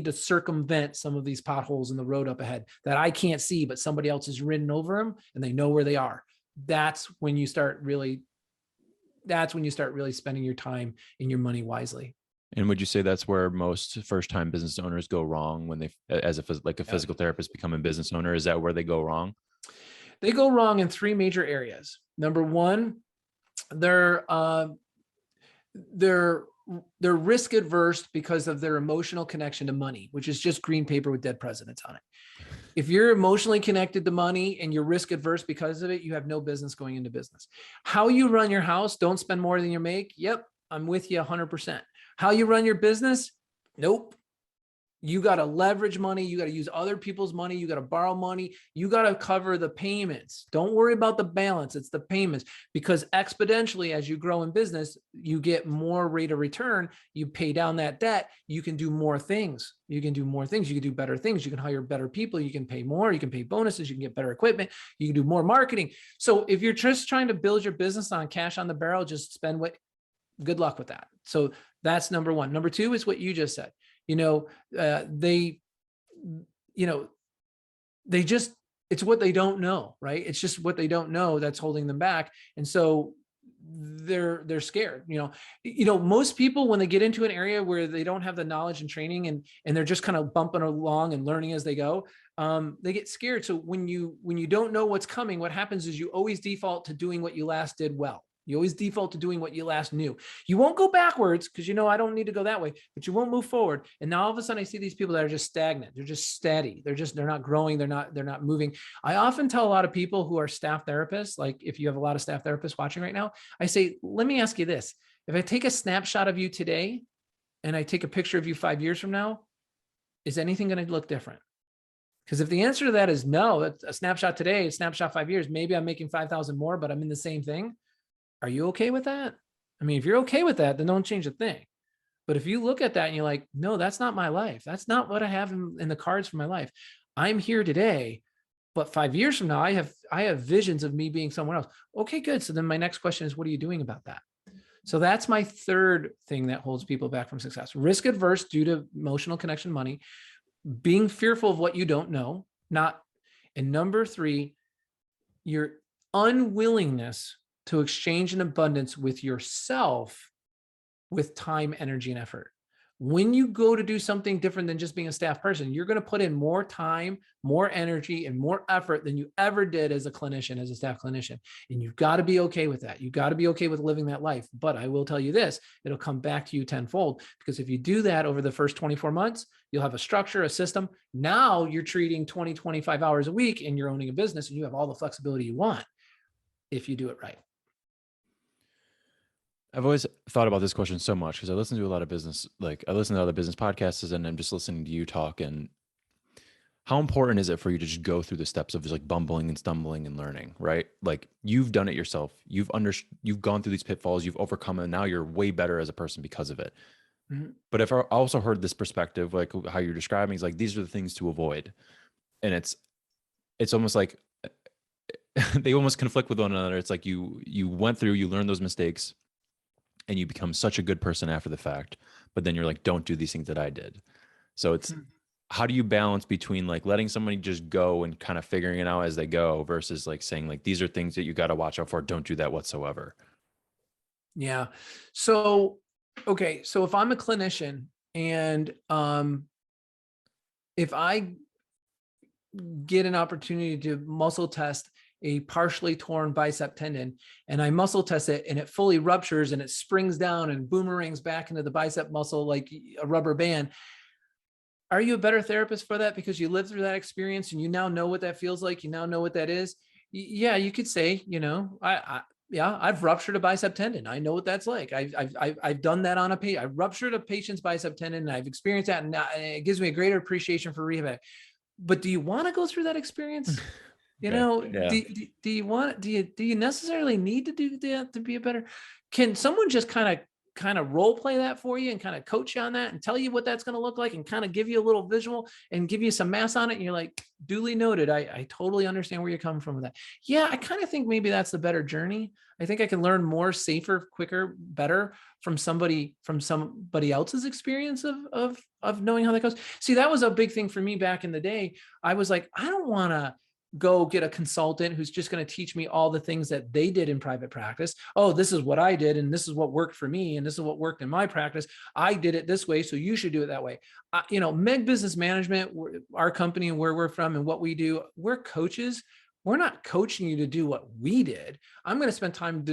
to circumvent some of these potholes in the road up ahead that I can't see, but somebody else has ridden over them and they know where they are. That's when you start really spending your time and your money wisely. And would you say that's where most first-time business owners go wrong when they, as a physical therapist, become a business owner? Is that where they go wrong? They go wrong in 3 major areas. Number one, they're risk adverse because of their emotional connection to money, which is just green paper with dead presidents on it. If you're emotionally connected to money and you're risk adverse because of it, you have no business going into business. How you run your house, don't spend more than you make. Yep, I'm with you 100%. How you run your business? Nope. You got to leverage money. You got to use other people's money. You got to borrow money. You got to cover the payments. Don't worry about the balance. It's the payments, because exponentially, as you grow in business, you get more rate of return. You pay down that debt. You can do more things. You can do better things. You can hire better people. You can pay more. You can pay bonuses. You can get better equipment. You can do more marketing. So if you're just trying to build your business on cash on the barrel, just spend good luck with that. So that's number one. Number two is what you just said. They just, it's what they don't know, right? It's just what they don't know that's holding them back. And so they're scared. Most people, when they get into an area where they don't have the knowledge and training, and they're just kind of bumping along and learning as they go, they get scared. So when you don't know what's coming, what happens is you always default to doing what you last did well. You always default to doing what you last knew. You won't go backwards because I don't need to go that way, but you won't move forward. And now all of a sudden I see these people that are just stagnant. They're just steady. They're not growing. They're not moving. I often tell a lot of people who are staff therapists, like if you have a lot of staff therapists watching right now, I say, let me ask you this. If I take a snapshot of you today and I take a picture of you 5 years from now, is anything going to look different? Because if the answer to that is no, that's a snapshot today, a snapshot 5 years, maybe I'm making 5,000 more, but I'm in the same thing. Are you okay with that? I mean, if you're okay with that, then don't change a thing. But if you look at that and you're like, no, that's not my life. That's not what I have in the cards for my life. I'm here today, but 5 years from now, I have visions of me being someone else. Okay, good. So then my next question is, what are you doing about that? So that's my third thing that holds people back from success. Risk adverse due to emotional connection, money, being fearful of what you don't know, and number three, your unwillingness to exchange an abundance with yourself with time, energy, and effort. When you go to do something different than just being a staff person, you're going to put in more time, more energy, and more effort than you ever did as a clinician, as a staff clinician. And you've got to be okay with that. You've got to be okay with living that life. But I will tell you this, it'll come back to you tenfold, because if you do that over the first 24 months, you'll have a structure, a system. Now you're treating 20, 25 hours a week and you're owning a business, and you have all the flexibility you want if you do it right. I've always thought about this question so much because I listen to a lot of business, I listen to other business podcasts, and I'm just listening to you talk. And how important is it for you to just go through the steps of just like bumbling and stumbling and learning, right? Like you've done it yourself. You've gone through these pitfalls, you've overcome it, and now you're way better as a person because of it. Mm-hmm. But if I also heard this perspective, like how you're describing, is like, these are the things to avoid. And it's almost like they almost conflict with one another. It's like you went through, you learned those mistakes, and you become such a good person after the fact, but then you're like, don't do these things that I did. So it's, how do you balance between like letting somebody just go and kind of figuring it out as they go versus like saying like, these are things that you got to watch out for. Don't do that whatsoever. Yeah. So, okay. So if I'm a clinician and, if I get an opportunity to muscle test a partially torn bicep tendon, and I muscle test it and it fully ruptures and it springs down and boomerangs back into the bicep muscle like a rubber band, are you a better therapist for that because you lived through that experience and you now know what that feels like? You now know what that is. Yeah, you could say, I've ruptured a bicep tendon. I know what that's like. I've done that on I ruptured a patient's bicep tendon, and I've experienced that, and it gives me a greater appreciation for rehab. But do you want to go through that experience? Yeah. Do you necessarily need to do that to be a better? Can someone just kind of role play that for you and kind of coach you on that and tell you what that's going to look like and kind of give you a little visual and give you some mass on it? And you're like, duly noted. I totally understand where you're coming from with that. Yeah. I kind of think maybe that's the better journey. I think I can learn more, safer, quicker, better from somebody else's experience of knowing how that goes. See, that was a big thing for me back in the day. I was like, I don't want to go get a consultant who's just going to teach me all the things that they did in private practice. Oh, this is what I did, and this is what worked for me, and this is what worked in my practice. I did it this way, so you should do it that way. MEG Business Management, our company and where we're from and what we do, we're coaches. We're not coaching you to do what we did. I'm going to spend time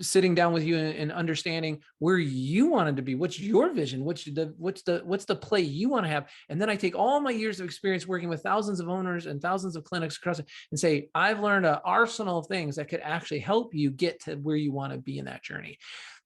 sitting down with you and understanding where you wanted to be. What's your vision? What's the play you want to have? And then I take all my years of experience working with thousands of owners and thousands of clinics across it and say, I've learned an arsenal of things that could actually help you get to where you want to be in that journey.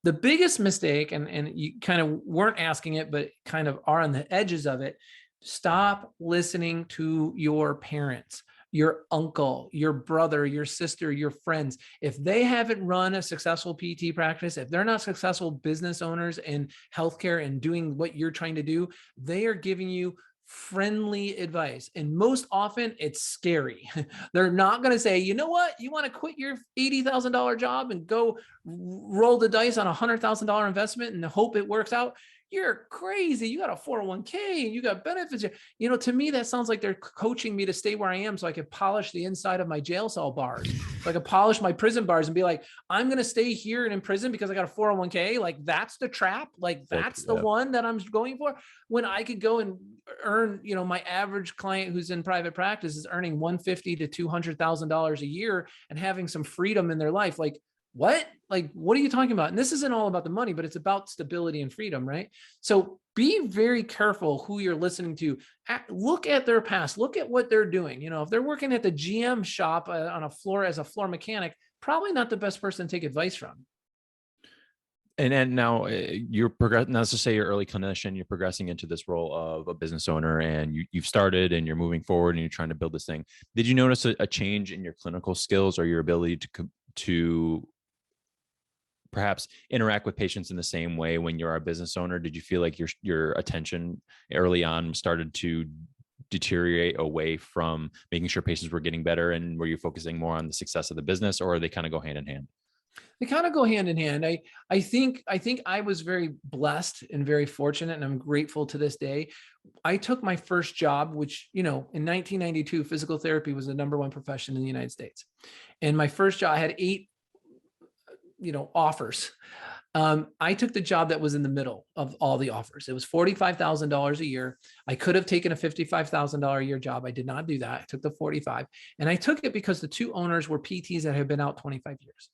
The biggest mistake, and you kind of weren't asking it, but kind of are on the edges of it, stop listening to your parents, your uncle, your brother, your sister, your friends. If they haven't run a successful PT practice, if they're not successful business owners in healthcare and doing what you're trying to do, they are giving you friendly advice. And most often it's scary. They're not going to say, you know what, you want to quit your $80,000 job and go roll the dice on $100,000 investment and hope it works out. You're crazy. You got a 401k and you got benefits. To me, that sounds like they're coaching me to stay where I am so I can polish the inside of my jail cell bars. So I can polish my prison bars and be like, I'm going to stay here and in prison because I got a 401k. Like that's the trap. Like that's the one that I'm going for, when I could go and earn, my average client who's in private practice is earning $150,000 to $200,000 a year and having some freedom in their life. Like, what are you talking about? And this isn't all about the money, but it's about stability and freedom, right? So be very careful who you're listening to. Look at their past, look at what they're doing. If they're working at the GM shop on a floor as a floor mechanic, probably not the best person to take advice from. And now you're progressing. Now, let's just say you're early clinician, you're progressing into this role of a business owner, and you've started and you're moving forward and you're trying to build this thing. Did you notice a change in your clinical skills or your ability to perhaps interact with patients in the same way when you're a business owner? Did you feel like your attention early on started to deteriorate away from making sure patients were getting better, and were you focusing more on the success of the business, or they kind of go hand in hand? They kind of go hand in hand. I think I was very blessed and very fortunate, and I'm grateful to this day. I took my first job, which, in 1992, physical therapy was the #1 profession in the United States. And my first job, I had 8, offers. I took the job that was in the middle of all the offers. It was $45,000 a year. I could have taken a $55,000 a year job. I did not do that. I took the 45, and I took it because the 2 owners were PTs that had been out 25 years.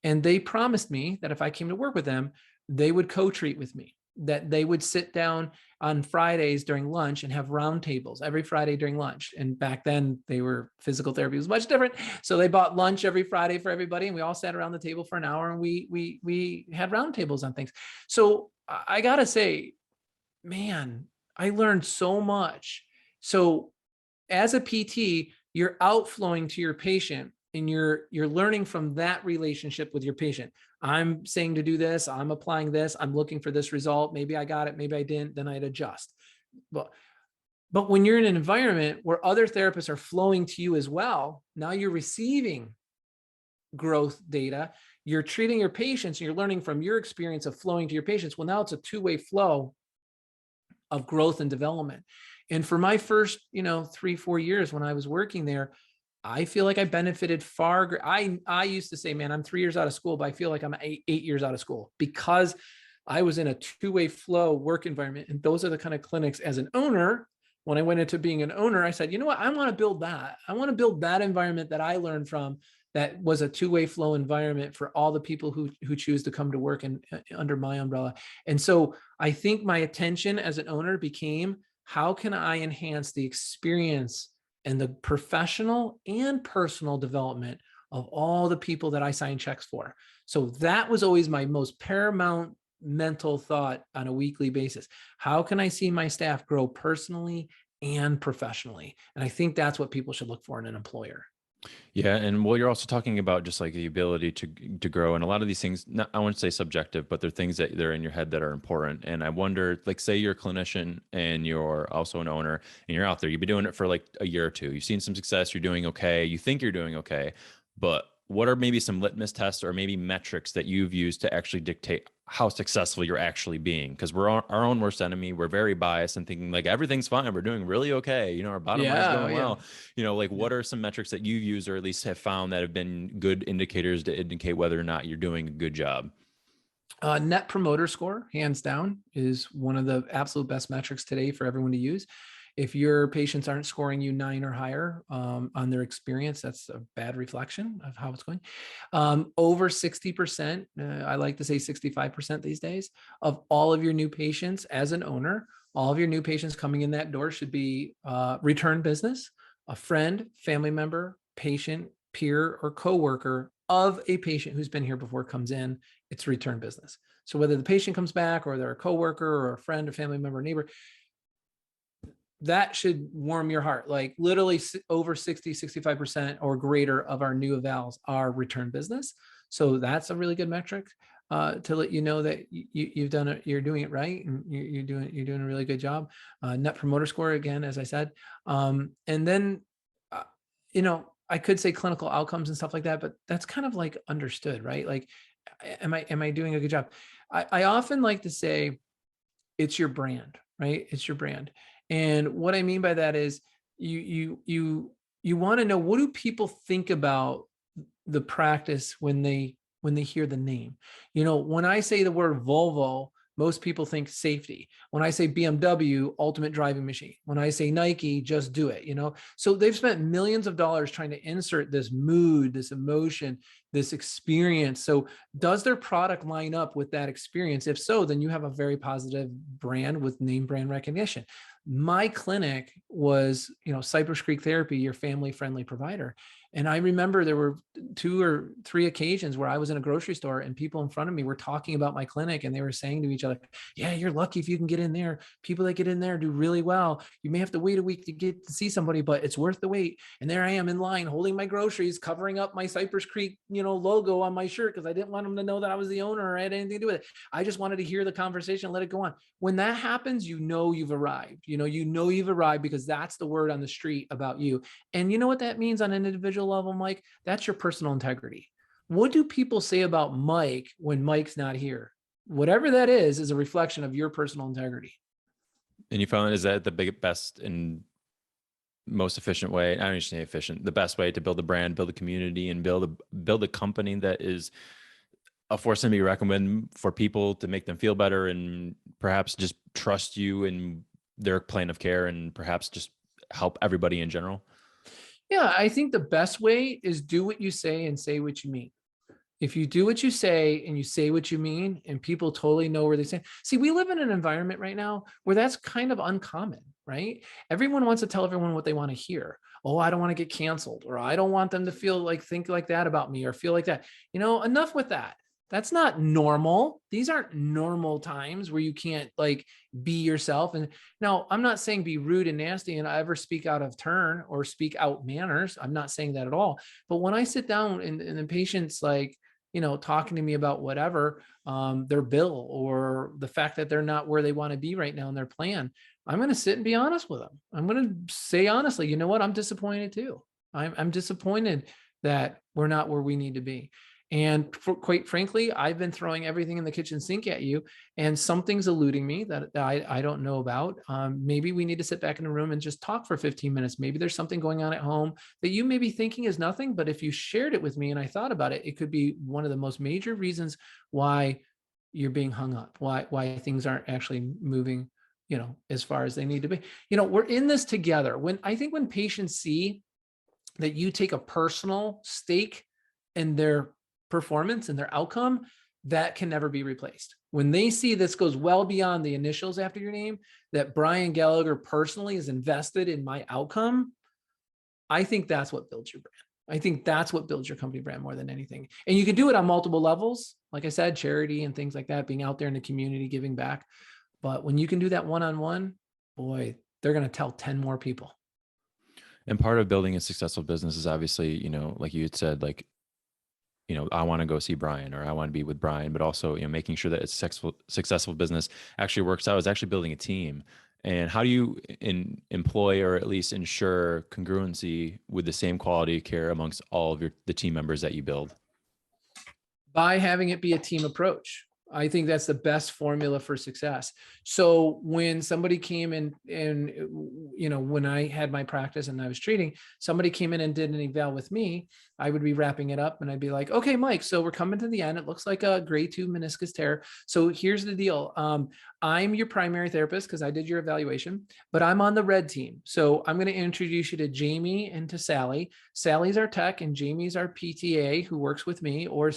And they promised me that if I came to work with them, they would co-treat with me, that they would sit down on Fridays during lunch and have roundtables every Friday during lunch. And back then physical therapy was much different. So they bought lunch every Friday for everybody, and we all sat around the table for an hour, and we had roundtables on things. So I gotta say, man, I learned so much. So as a PT, you're outflowing to your patient, and you're learning from that relationship with your patient. I'm saying to do this, I'm applying this, I'm looking for this result. Maybe I got it, maybe I didn't, then I'd adjust. But when you're in an environment where other therapists are flowing to you as well, now you're receiving growth data, you're treating your patients, and you're learning from your experience of flowing to your patients. Well, now it's a two-way flow of growth and development. And for my first, 3-4 years when I was working there, I feel like I benefited far. I used to say, man, I'm 3 years out of school, but I feel like I'm 8 years out of school, because I was in a two-way flow work environment. And those are the kind of clinics as an owner. When I went into being an owner, I said, you know what? I want to build that. I want to build that environment that I learned from, that was a two-way flow environment for all the people who choose to come to work under my umbrella. And so I think my attention as an owner became, how can I enhance the experience and the professional and personal development of all the people that I sign checks for? So that was always my most paramount mental thought on a weekly basis. How can I see my staff grow personally and professionally? And I think that's what people should look for in an employer. Yeah, and well, you're also talking about just like the ability to grow, and a lot of these things. Not, I wouldn't say subjective, but they're things that they're in your head that are important. And I wonder, like, say you're a clinician and you're also an owner, and you're out there. You've been doing it for like a year or two. You've seen some success. You're doing okay. You think you're doing okay, but what are maybe some litmus tests or maybe metrics that you've used to actually dictate how successful you're actually being? Because we're our own worst enemy. We're very biased and thinking like everything's fine. We're doing really okay. Our bottom line's going well. Like what are some metrics that you've used or at least have found that have been good indicators to indicate whether or not you're doing a good job? Net promoter score, hands down, is one of the absolute best metrics today for everyone to use. If your patients aren't scoring you 9 or higher on their experience, that's a bad reflection of how it's going. Over 60%, I like to say 65% these days, of all of your new patients as an owner, all of your new patients coming in that door should be return business, a friend, family member, patient, peer, or coworker of a patient who's been here before comes in. It's return business. So whether the patient comes back or they're a coworker or a friend, a family member, or neighbor, that should warm your heart. Like literally over 65% or greater of our new evals are return business. So that's a really good metric to let you know that you've done it, you're doing it right, and you're doing a really good job. Net promoter score, again, as I said. And then, I could say clinical outcomes and stuff like that, but that's kind of like understood, right? Like am I doing a good job? I often like to say it's your brand, right? It's your brand. And what I mean by that is you want to know, what do people think about the practice when they hear the name? When I say the word Volvo, most people think safety. When I say BMW, ultimate driving machine. When I say Nike, just do it. So they've spent millions of dollars trying to insert this mood, this emotion, this experience. So does their product line up with that experience? If so, then you have a very positive brand with name brand recognition. My clinic was, Cypress Creek Therapy, your family friendly provider. And I remember there were 2 or 3 occasions where I was in a grocery store and people in front of me were talking about my clinic, and they were saying to each other, yeah, you're lucky if you can get in there. People that get in there do really well. You may have to wait a week to get to see somebody, but it's worth the wait. And there I am in line holding my groceries, covering up my Cypress Creek, logo on my shirt, because I didn't want them to know that I was the owner or had anything to do with it. I just wanted to hear the conversation and let it go on. When that happens, you've arrived. You've arrived, because that's the word on the street about you. And you know what that means on an individual level, Mike? That's your personal integrity. What do people say about Mike when Mike's not here? Whatever that is a reflection of your personal integrity. And you found, is that the best and most efficient way? I don't even say efficient, the best way to build a brand, build a community, and build a company that is a force to be reckoned for people, to make them feel better and perhaps just trust you in their plan of care, and perhaps just help everybody in general? Yeah, I think the best way is do what you say and say what you mean. If you do what you say and you say what you mean, and people totally know where they say, see, we live in an environment right now where that's kind of uncommon, right? Everyone wants to tell everyone what they want to hear. Oh, I don't want to get canceled, or I don't want them to think like that about me, or feel like that. Enough with that. That's not normal. These aren't normal times where you can't be yourself. And now I'm not saying be rude and nasty and ever speak out of turn or speak out manners. I'm not saying that at all. But when I sit down and the patient's talking to me about whatever, their bill or the fact that they're not where they want to be right now in their plan, I'm going to sit and be honest with them. I'm going to say honestly, you know what? I'm disappointed too. I'm disappointed that we're not where we need to be. And quite frankly, I've been throwing everything in the kitchen sink at you, and something's eluding me that I don't know about. Maybe we need to sit back in a room and just talk for 15 minutes. Maybe there's something going on at home that you may be thinking is nothing, but if you shared it with me and I thought about it, it could be one of the most major reasons why you're being hung up, why things aren't actually moving, as far as they need to be. We're in this together. When patients see that you take a personal stake in their performance and their outcome, that can never be replaced. When they see this goes well beyond the initials after your name, that Brian Gallagher personally is invested in my outcome, I think that's what builds your brand. I think that's what builds your company brand more than anything. And you can do it on multiple levels. Like I said, charity and things like that, being out there in the community, giving back. But when you can do that one-on-one, boy, they're going to tell 10 more people. And part of building a successful business is obviously, like you had said, I want to go see Brian, or I want to be with Brian, but also, making sure that it's successful business actually works out is actually building a team. And how do you employ, or at least ensure congruency with the same quality of care amongst all of the team members that you build? By having it be a team approach. I think that's the best formula for success. So when somebody came in and, when I had my practice and I was treating, somebody came in and did an eval with me, I would be wrapping it up and I'd be like, okay, Mike, so we're coming to the end. It looks like a grade 2 meniscus tear. So here's the deal. I'm your primary therapist because I did your evaluation, but I'm on the red team. So I'm going to introduce you to Jamie and to Sally. Sally's our tech and Jamie's our PTA who works with me, or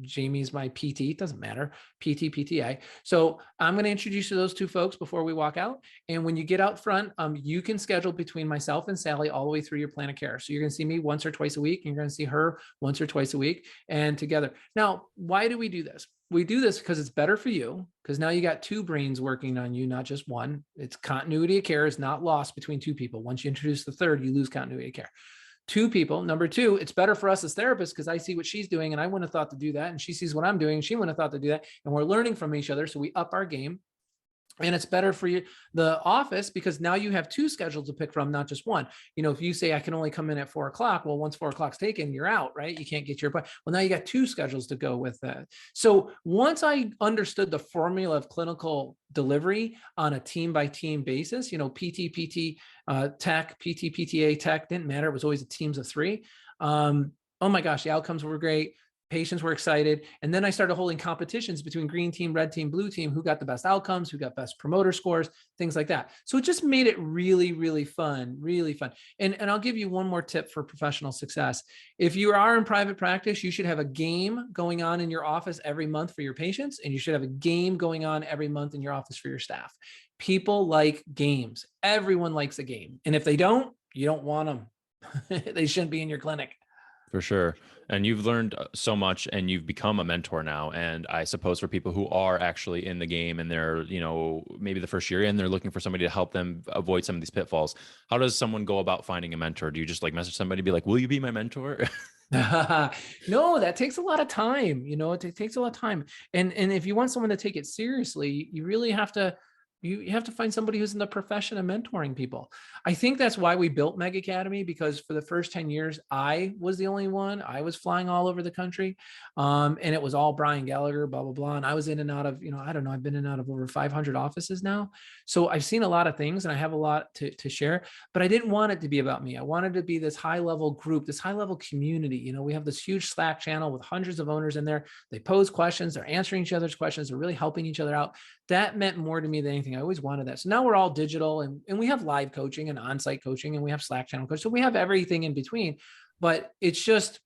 Jamie's my PT. It doesn't matter. PT, PTA. So I'm going to introduce you to those 2 folks before we walk out. And when you get out front, you can schedule between myself and Sally all the way through your plan of care. So you're going to see me once or twice a week, and you're going to see her once or twice a week, and together. Now, why do we do this? We do this because it's better for you, because now you got 2 brains working on you, not just one. It's continuity of care is not lost between 2 people. Once you introduce the third, you lose continuity of care. 2 people. Number 2, it's better for us as therapists because I see what she's doing and I wouldn't have thought to do that. And she sees what I'm doing and she wouldn't have thought to do that. And we're learning from each other. So we up our game. And it's better for you, the office, because now you have two schedules to pick from, not just one. If you say I can only come in at 4 o'clock, well, once 4 o'clock's taken, you're out, right? You can't get your appointment. Well, now you got two schedules to go with that. So once I understood the formula of clinical delivery on a team by team basis, PT, tech, PT, PTA, tech, didn't matter. It was always a teams of three. Oh my gosh, the outcomes were great. Patients were excited. And then I started holding competitions between green team, red team, blue team, who got the best outcomes, who got best promoter scores, things like that. So it just made it really, really fun, really fun. And I'll give you one more tip for professional success. If you are in private practice, you should have a game going on in your office every month for your patients, and you should have a game going on every month in your office for your staff. People like games. Everyone likes a game. And if they don't, you don't want them. They shouldn't be in your clinic. For sure. And you've learned so much, and you've become a mentor now. And I suppose for people who are actually in the game and they're, maybe the first year in, they're looking for somebody to help them avoid some of these pitfalls. How does someone go about finding a mentor? Do you just like message somebody, be like, will you be my mentor? No, that takes a lot of time. It takes a lot of time. And if you want someone to take it seriously, you really have to, you have to find somebody who's in the profession of mentoring people. I think that's why we built MEG Academy, because for the first 10 years, I was the only one. I was flying all over the country. And it was all Brian Gallagher, blah, blah, blah. And I was in and out of, I don't know, I've been in and out of over 500 offices now. So I've seen a lot of things and I have a lot to share, but I didn't want it to be about me. I wanted to be this high level group, this high level community. We have this huge Slack channel with hundreds of owners in there. They pose questions, they're answering each other's questions, they're really helping each other out. That meant more to me than anything. I always wanted that. So now we're all digital, and we have live coaching and on-site coaching, and we have Slack channel coaching. So we have everything in between, but it's just,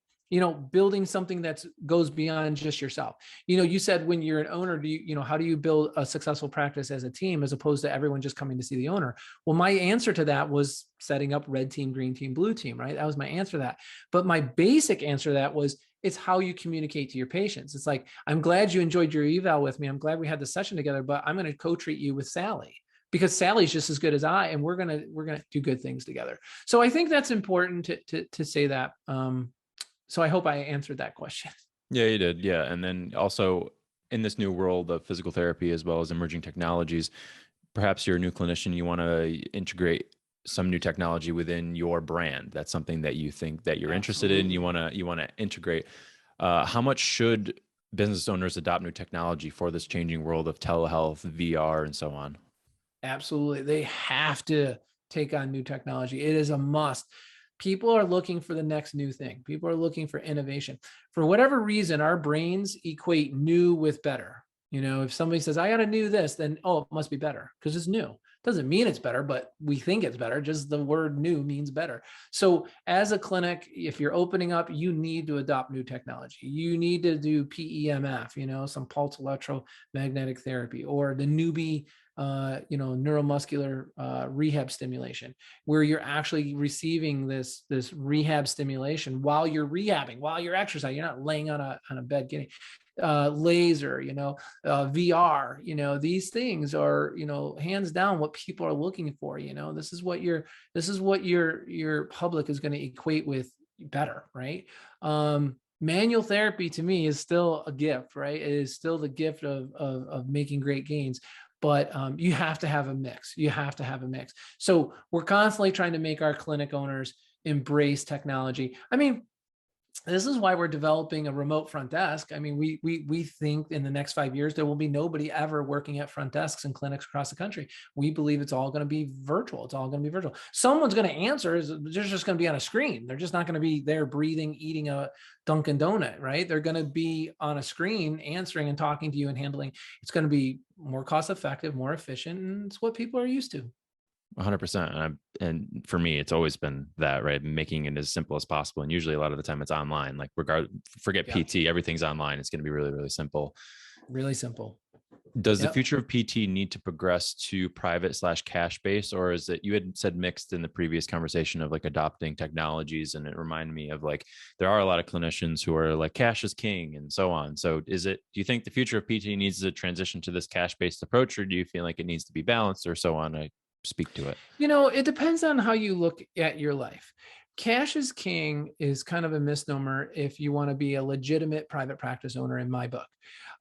building something that goes beyond just yourself. You said when you're an owner, how do you build a successful practice as a team, as opposed to everyone just coming to see the owner? Well, my answer to that was setting up red team, green team, blue team, right? That was my answer to that. But my basic answer to that was, it's how you communicate to your patients. It's like, I'm glad you enjoyed your eval with me. I'm glad we had the session together, but I'm going to co-treat you with Sally, because Sally's just as good as I, and we're going to do good things together. So I think that's important to say that. So I hope I answered that question. Yeah, you did. Yeah. And then also in this new world of physical therapy, as well as emerging technologies, perhaps you're a new clinician, you want to integrate some new technology within your brand. That's something that you think that you're interested in. You want to integrate. How much should business owners adopt new technology for this changing world of telehealth, VR, and so on? Absolutely. They have to take on new technology. It is a must. People are looking for the next new thing. People are looking for innovation. For whatever reason, our brains equate new with better. If somebody says, I got to new this, then, oh, it must be better because it's new. Doesn't mean it's better, but we think it's better. Just the word new means better. So as a clinic, if you're opening up, you need to adopt new technology. You need to do PEMF, some pulse electromagnetic therapy, or the newbie, neuromuscular rehab stimulation, where you're actually receiving this rehab stimulation while you're rehabbing, while you're exercising. You're not laying on a bed getting laser, VR, these things are, hands down what people are looking for. This is what your public is going to equate with better, right? Manual therapy to me is still a gift, right? It is still the gift of making great gains. But you have to have a mix. You have to have a mix. So we're constantly trying to make our clinic owners embrace technology. I mean, this is why we're developing a remote front desk. I mean, we think in the next 5 years, there will be nobody ever working at front desks in clinics across the country. We believe it's all going to be virtual. It's all going to be virtual. Someone's going to answer. They're just going to be on a screen. They're just not going to be there breathing, eating a Dunkin' Donut, right? They're going to be on a screen answering and talking to you and handling. It's going to be more cost effective, more efficient, and it's what people are used to. 100%. And for me, it's always been that, right? Making it as simple as possible. And usually a lot of the time it's online, like forget PT, everything's online. It's going to be really, really simple. Really simple. Does the future of PT need to progress to private/cash base, or is it, you had said mixed in the previous conversation of like adopting technologies, and it reminded me of like, there are a lot of clinicians who are like cash is king and so on. So do you think the future of PT needs to transition to this cash-based approach, or do you feel like it needs to be balanced or so on? Speak to it. It depends on how you look at your life. Cash is king is kind of a misnomer if you want to be a legitimate private practice owner, in my book.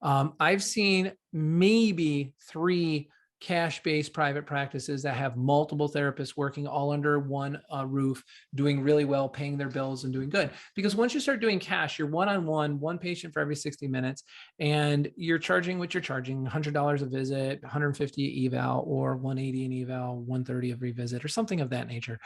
I've seen maybe 3 cash-based private practices that have multiple therapists working all under one roof, doing really well, paying their bills and doing good. Because once you start doing cash, you're one-on-one, one patient for every 60 minutes, and you're charging what you're charging, $100 a visit, 150 eval, or 180 an eval, 130 every visit, or something of that nature,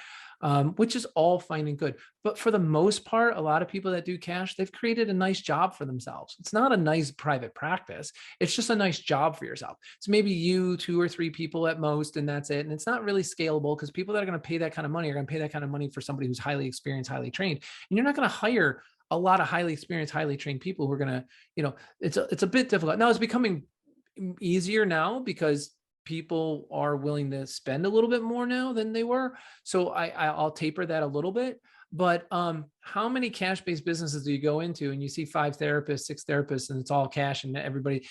which is all fine and good. But for the most part, a lot of people that do cash, they've created a nice job for themselves. It's not a nice private practice. It's just a nice job for yourself. It's maybe you, 2 or 3 people at most, and that's it. And it's not really scalable because people that are going to pay that kind of money are going to pay that kind of money for somebody who's highly experienced, highly trained. And you're not going to hire a lot of highly experienced, highly trained people who are going to, it's a bit difficult. Now it's becoming easier now because people are willing to spend a little bit more now than they were. So I'll taper that a little bit. But how many cash-based businesses do you go into and you see 5 therapists, 6 therapists, and it's all cash and everybody?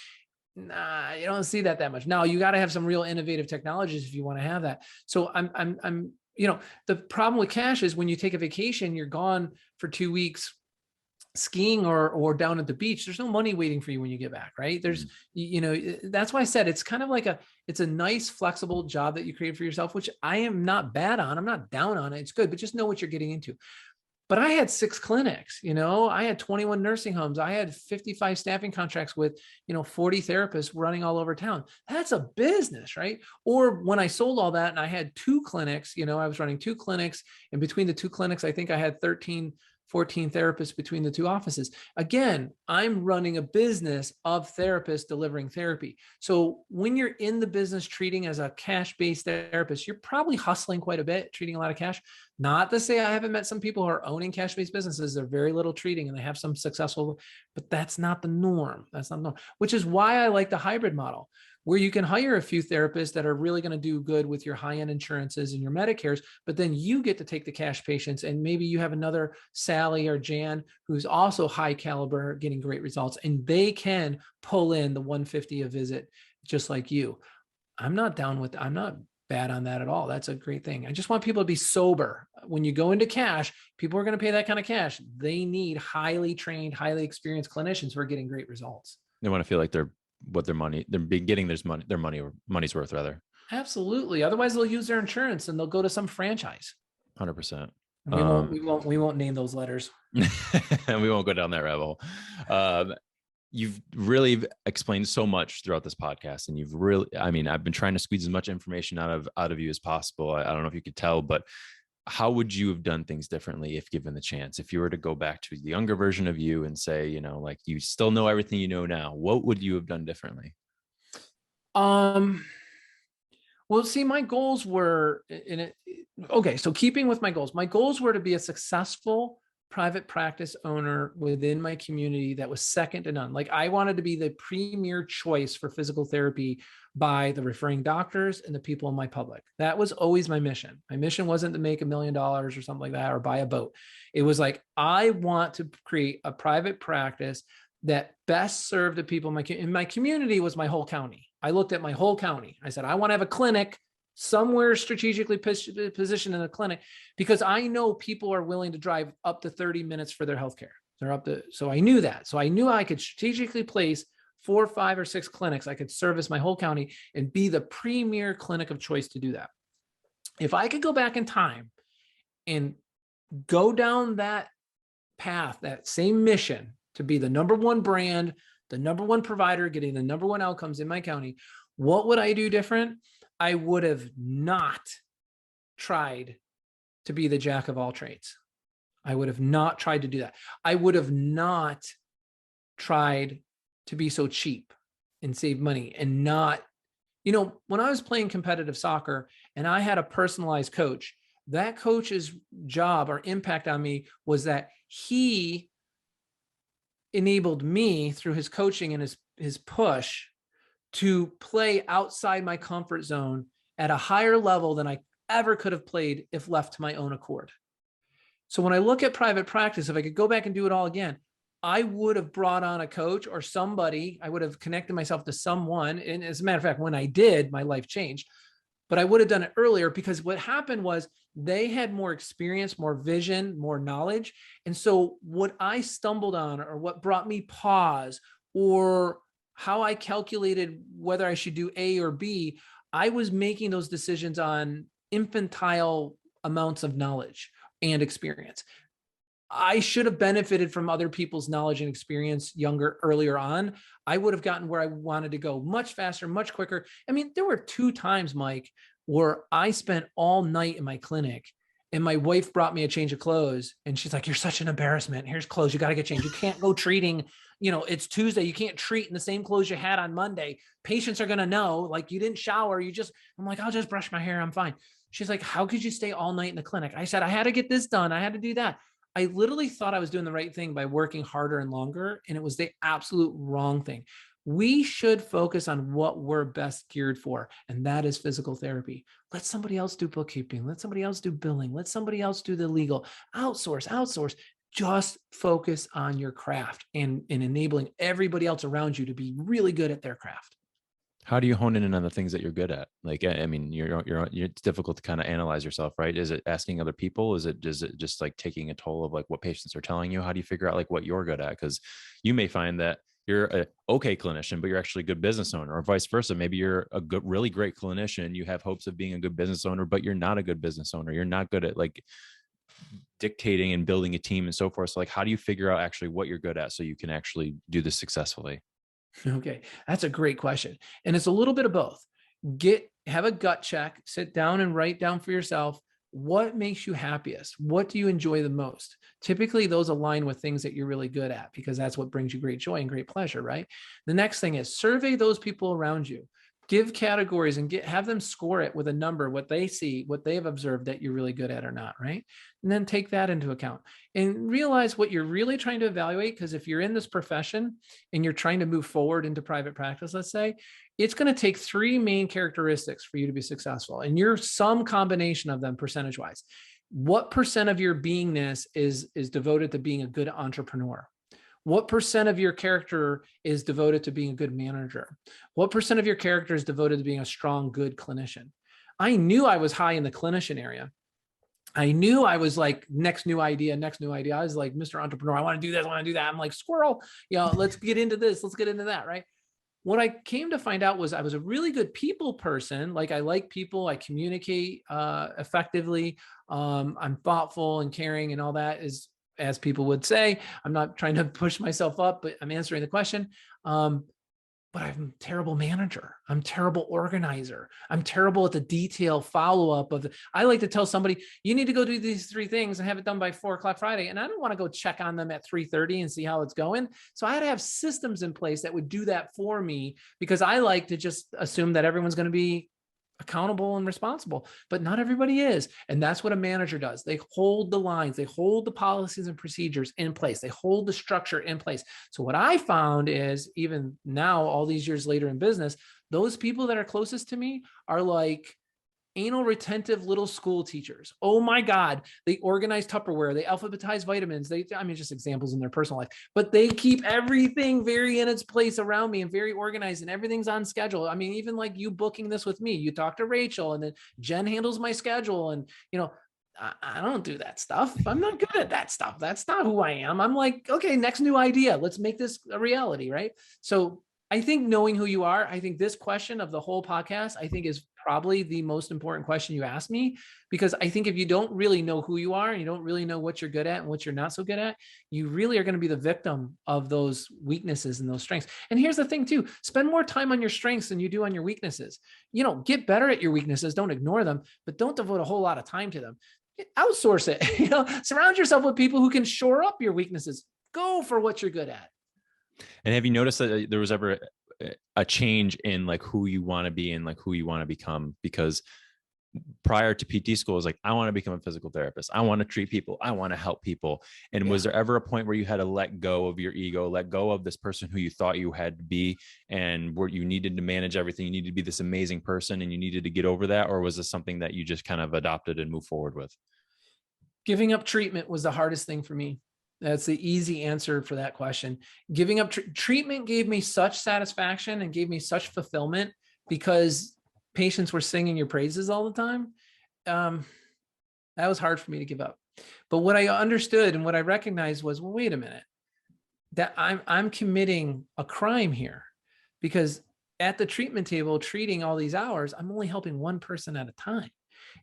Nah, you don't see that much. Now you got to have some real innovative technologies if you want to have that. So the problem with cash is when you take a vacation, you're gone for 2 weeks skiing or down at the beach. There's no money waiting for you when you get back, right? There's, that's why I said it's kind of like it's a nice flexible job that you create for yourself, which I am not bad on. I'm not down on it. It's good, but just know what you're getting into. But I had 6 clinics, I had 21 nursing homes. I had 55 staffing contracts with, 40 therapists running all over town. That's a business, right? Or when I sold all that and I had 2 clinics, I was running 2 clinics, and between the 2 clinics, I think I had 14 therapists between the 2 offices. Again, I'm running a business of therapists delivering therapy. So when you're in the business treating as a cash-based therapist, you're probably hustling quite a bit, treating a lot of cash. Not to say I haven't met some people who are owning cash-based businesses. They're very little treating and they have some successful, but that's not the norm. That's not the norm, which is why I like the hybrid model, where you can hire a few therapists that are really going to do good with your high-end insurances and your Medicares, but then you get to take the cash patients, and maybe you have another Sally or Jan who's also high caliber, getting great results, and they can pull in the 150 a visit just like you. I'm not bad on that at all. That's a great thing. I just want people to be sober. When you go into cash, people are going to pay that kind of cash. They need highly trained, highly experienced clinicians who are getting great results. They want to feel like they're getting their money's worth rather. Absolutely. Otherwise they'll use their insurance and they'll go to some franchise. 100%. We won't name those letters. And we won't go down that rabbit hole. You've really explained so much throughout this podcast, and I've been trying to squeeze as much information out of you as possible. I don't know if you could tell, but how would you have done things differently if given the chance? If you were to go back to the younger version of you and say, like you still know everything you know now, what would you have done differently? Well, see, my goals were so keeping with my goals were to be a successful private practice owner within my community that was second to none. Like I wanted to be the premier choice for physical therapy by the referring doctors and the people in my public. That was always my mission. My mission wasn't to make $1 million or something like that, or buy a boat. It was like, I want to create a private practice that best served the people in my community. Was my whole county. I looked at my whole county. I said, I want to have a clinic somewhere strategically positioned in a clinic, because I know people are willing to drive up to 30 minutes for their healthcare. So I knew that. So I knew I could strategically place 4, 5, or 6 clinics. I could service my whole county and be the premier clinic of choice to do that. If I could go back in time and go down that path, that same mission to be the number 1 brand, the number 1 provider, getting the number 1 outcomes in my county, what would I do different? I would have not tried to be the jack of all trades. I would have not tried to do that. I would have not tried to be so cheap and save money and not, when I was playing competitive soccer and I had a personalized coach, that coach's job or impact on me was that he enabled me through his coaching and his push to play outside my comfort zone at a higher level than I ever could have played if left to my own accord. So when I look at private practice, if I could go back and do it all again, I would have brought on a coach or somebody. I would have connected myself to someone. And as a matter of fact, when I did, my life changed. But I would have done it earlier, because what happened was they had more experience, more vision, more knowledge. And so what I stumbled on, or what brought me pause, or how I calculated whether I should do A or B, I was making those decisions on infantile amounts of knowledge and experience. I should have benefited from other people's knowledge and experience earlier on. I would have gotten where I wanted to go much faster, much quicker. I mean, there were 2 times, Mike, where I spent all night in my clinic and my wife brought me a change of clothes and she's like, "You're such an embarrassment. Here's clothes. You got to get changed. You can't go treating, it's Tuesday. You can't treat in the same clothes you had on Monday. Patients are going to know, like, you didn't shower. I'm like, I'll just brush my hair. I'm fine." She's like, "How could you stay all night in the clinic?" I said, "I had to get this done. I had to do that." I literally thought I was doing the right thing by working harder and longer, and it was the absolute wrong thing. We should focus on what we're best geared for, and that is physical therapy. Let somebody else do bookkeeping. Let somebody else do billing. Let somebody else do the legal. Outsource. Just focus on your craft and enabling everybody else around you to be really good at their craft. How do you hone in on the things that you're good at? Like, I mean, it's difficult to kind of analyze yourself, right? Is it asking other people? Is it just like taking a toll of like what patients are telling you? How do you figure out like what you're good at? Because you may find that you're a okay clinician, but you're actually a good business owner, or vice versa. Maybe you're a good, really great clinician. You have hopes of being a good business owner, but you're not a good business owner. You're not good at like dictating and building a team and so forth. So like, how do you figure out actually what you're good at so you can actually do this successfully? Okay, that's a great question. And it's a little bit of both. Have a gut check, sit down and write down for yourself, what makes you happiest? What do you enjoy the most? Typically, those align with things that you're really good at because that's what brings you great joy and great pleasure, right? The next thing is survey those people around you. Give categories and have them score it with a number, what they see, what they've observed that you're really good at or not, right? And then take that into account and realize what you're really trying to evaluate. Because if you're in this profession and you're trying to move forward into private practice, let's say, it's going to take 3 main characteristics for you to be successful. And you're some combination of them percentage wise. What percent of your beingness is devoted to being a good entrepreneur? What percent of your character is devoted to being a good manager? What percent of your character is devoted to being a strong, good clinician? I knew I was high in the clinician area. I knew I was like next new idea. I was like, Mr. Entrepreneur, I want to do this, I want to do that. I'm like, squirrel, let's get into this. Let's get into that, right? What I came to find out was I was a really good people person. Like, I like people, I communicate effectively. I'm thoughtful and caring and all that, is, as people would say. I'm not trying to push myself up, but I'm answering the question. But I'm a terrible manager. I'm terrible organizer. I'm terrible at the detail follow-up I like to tell somebody, you need to go do these 3 things and have it done by 4:00 Friday. And I don't want to go check on them at 3:30 and see how it's going. So I had to have systems in place that would do that for me, because I like to just assume that everyone's going to be accountable and responsible, but not everybody is. And that's what a manager does. They hold the lines, they hold the policies and procedures in place, they hold the structure in place. So what I found is, even now, all these years later in business, those people that are closest to me are like anal retentive little school teachers. Oh my God. They organize Tupperware, they alphabetize vitamins. Just examples in their personal life, but they keep everything very in its place around me and very organized, and everything's on schedule. Even like you booking this with me, you talk to Rachel and then Jen handles my schedule. And, I don't do that stuff. I'm not good at that stuff. That's not who I am. I'm like, okay, next new idea. Let's make this a reality. Right. So I think knowing who you are, I think this question of the whole podcast, I think, is probably the most important question you asked me, because I think if you don't really know who you are and you don't really know what you're good at and what you're not so good at, you really are going to be the victim of those weaknesses and those strengths. And here's the thing too, spend more time on your strengths than you do on your weaknesses. Get better at your weaknesses, don't ignore them, but don't devote a whole lot of time to them. Outsource it, surround yourself with people who can shore up your weaknesses. Go for what you're good at. And have you noticed that there was ever a change in like who you want to be and like who you want to become? Because prior to PT school, it was like, I want to become a physical therapist. I want to treat people. I want to help people. And was there ever a point where you had to let go of your ego, let go of this person who you thought you had to be, and where you needed to manage everything? You needed to be this amazing person and you needed to get over that? Or was this something that you just kind of adopted and moved forward with? Giving up treatment was the hardest thing for me. That's the easy answer for that question. Giving up treatment gave me such satisfaction and gave me such fulfillment, because patients were singing your praises all the time. That was hard for me to give up. But what I understood and what I recognized was, well, wait a minute, that I'm committing a crime here, because at the treatment table treating all these hours, I'm only helping one person at a time.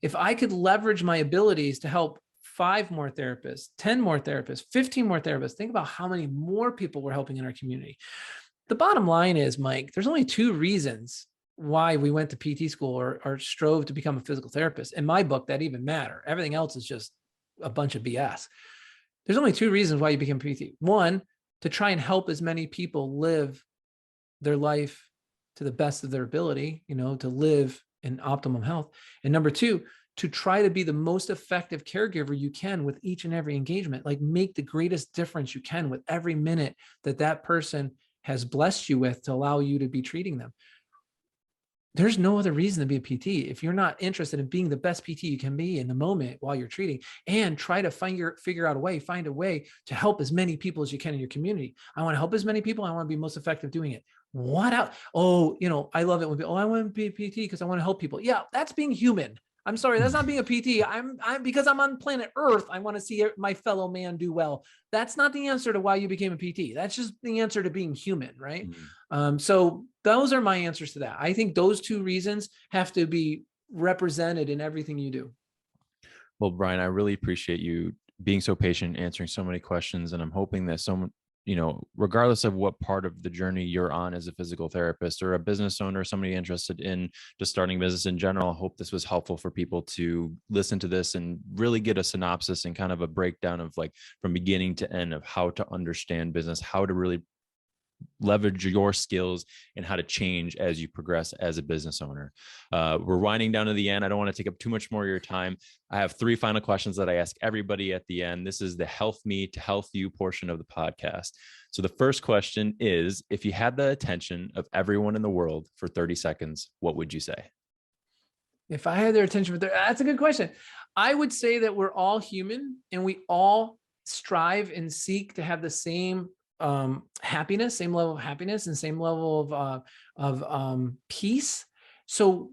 If I could leverage my abilities to help 5 more therapists, 10 more therapists, 15 more therapists, think about how many more people we're helping in our community. The bottom line is, Mike, there's only 2 reasons why we went to PT school or strove to become a physical therapist. In my book, that even matter. Everything else is just a bunch of BS. There's only 2 reasons why you became a PT. One, to try and help as many people live their life to the best of their ability, to live in optimum health. And number 2, to try to be the most effective caregiver you can with each and every engagement, like make the greatest difference you can with every minute that person has blessed you with to allow you to be treating them. There's no other reason to be a PT if you're not interested in being the best PT you can be in the moment while you're treating, and try to find a way to help as many people as you can in your community. I want to help as many people. I want to be most effective doing it. What else? Oh, I love it when people, I want to be a PT because I want to help people. Yeah, that's being human. I'm sorry, that's not being a PT. I'm because I'm on planet Earth. I want to see my fellow man do well. That's not the answer to why you became a PT. That's just the answer to being human, right? So those are my answers to that. I think those 2 reasons have to be represented in everything you do. Well, Brian, I really appreciate you being so patient, answering so many questions, and I'm hoping that someone, regardless of what part of the journey you're on as a physical therapist or a business owner, somebody interested in just starting business in general, I hope this was helpful for people to listen to this and really get a synopsis and kind of a breakdown of, like, from beginning to end, of how to understand business, how to really leverage your skills, and how to change as you progress as a business owner. We're winding down to the end. I don't want to take up too much more of your time. I have 3 final questions that I ask everybody at the end. This is the health me to health you portion of the podcast. So the first question is, if you had the attention of everyone in the world for 30 seconds, what would you say? If I had their attention, that's a good question. I would say that we're all human and we all strive and seek to have the same happiness, same level of happiness, and same level of peace. So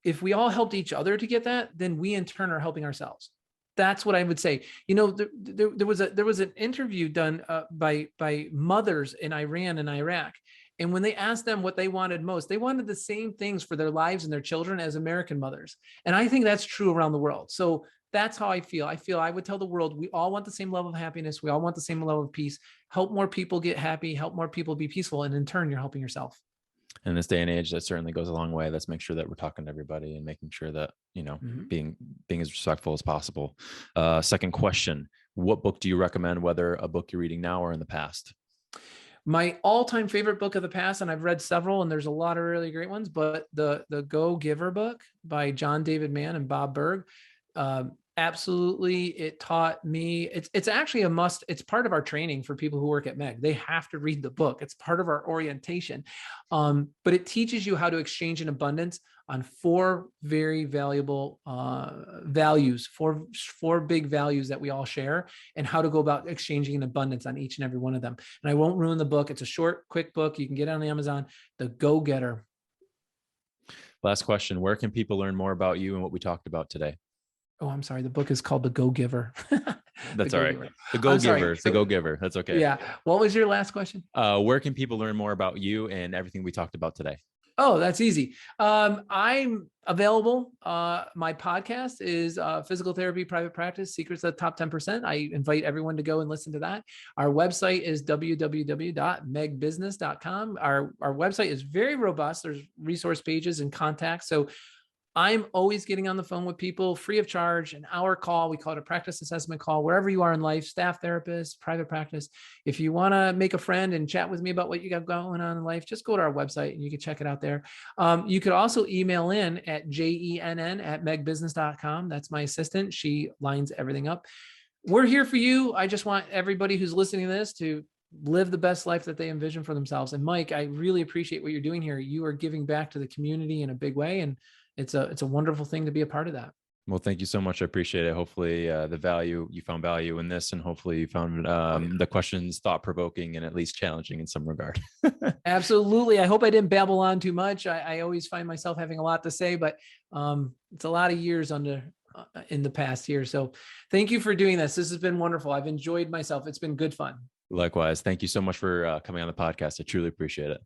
if we all helped each other to get that, then we in turn are helping ourselves. That's what I would say. There was an interview done by mothers in Iran and Iraq. And when they asked them what they wanted most, they wanted the same things for their lives and their children as American mothers. And I think that's true around the world. So that's how I feel. I would tell the world, we all want the same level of happiness. We all want the same level of peace. Help more people get happy, help more people be peaceful. And in turn, you're helping yourself. In this day and age, that certainly goes a long way. Let's make sure that we're talking to everybody and making sure that, being as respectful as possible. Second question, what book do you recommend, whether a book you're reading now or in the past? My all-time favorite book of the past, and I've read several, and there's a lot of really great ones, but the Go Giver book by John David Mann and Bob Berg, absolutely, it taught me, it's actually a must. It's part of our training for people who work at MEG. They have to read the book. It's part of our orientation. But it teaches you how to exchange in abundance on 4 very valuable values, four big values that we all share, and how to go about exchanging in abundance on each and every one of them. And I won't ruin the book. It's a short, quick book. You can get it on Amazon. The Go Getter. Last question, where can people learn more about you and what we talked about today? Oh, I'm sorry. The book is called The Go Giver. That's all right. The Go Giver. The Go Giver. That's okay. Yeah. What was your last question? Where can people learn more about you and everything we talked about today? Oh, that's easy. I'm available. My podcast is Physical Therapy Private Practice, Secrets of the Top 10%. I invite everyone to go and listen to that. Our website is www.megbusiness.com. Our website is very robust. There's resource pages and contacts. So I'm always getting on the phone with people free of charge, an hour call. We call it a practice assessment call, wherever you are in life, staff therapist, private practice. If you want to make a friend and chat with me about what you got going on in life, just go to our website and you can check it out there. You could also email in at jenn@megbusiness.com. That's my assistant. She lines everything up. We're here for you. I just want everybody who's listening to this to live the best life that they envision for themselves. And Mike, I really appreciate what you're doing here. You are giving back to the community in a big way. And it's a wonderful thing to be a part of that. Well, thank you so much. I appreciate it. Hopefully you found value in this, and hopefully you found the questions thought-provoking and at least challenging in some regard. Absolutely. I hope I didn't babble on too much. I always find myself having a lot to say, but it's a lot of years in the past here. So thank you for doing this. This has been wonderful. I've enjoyed myself. It's been good fun. Likewise. Thank you so much for coming on the podcast. I truly appreciate it.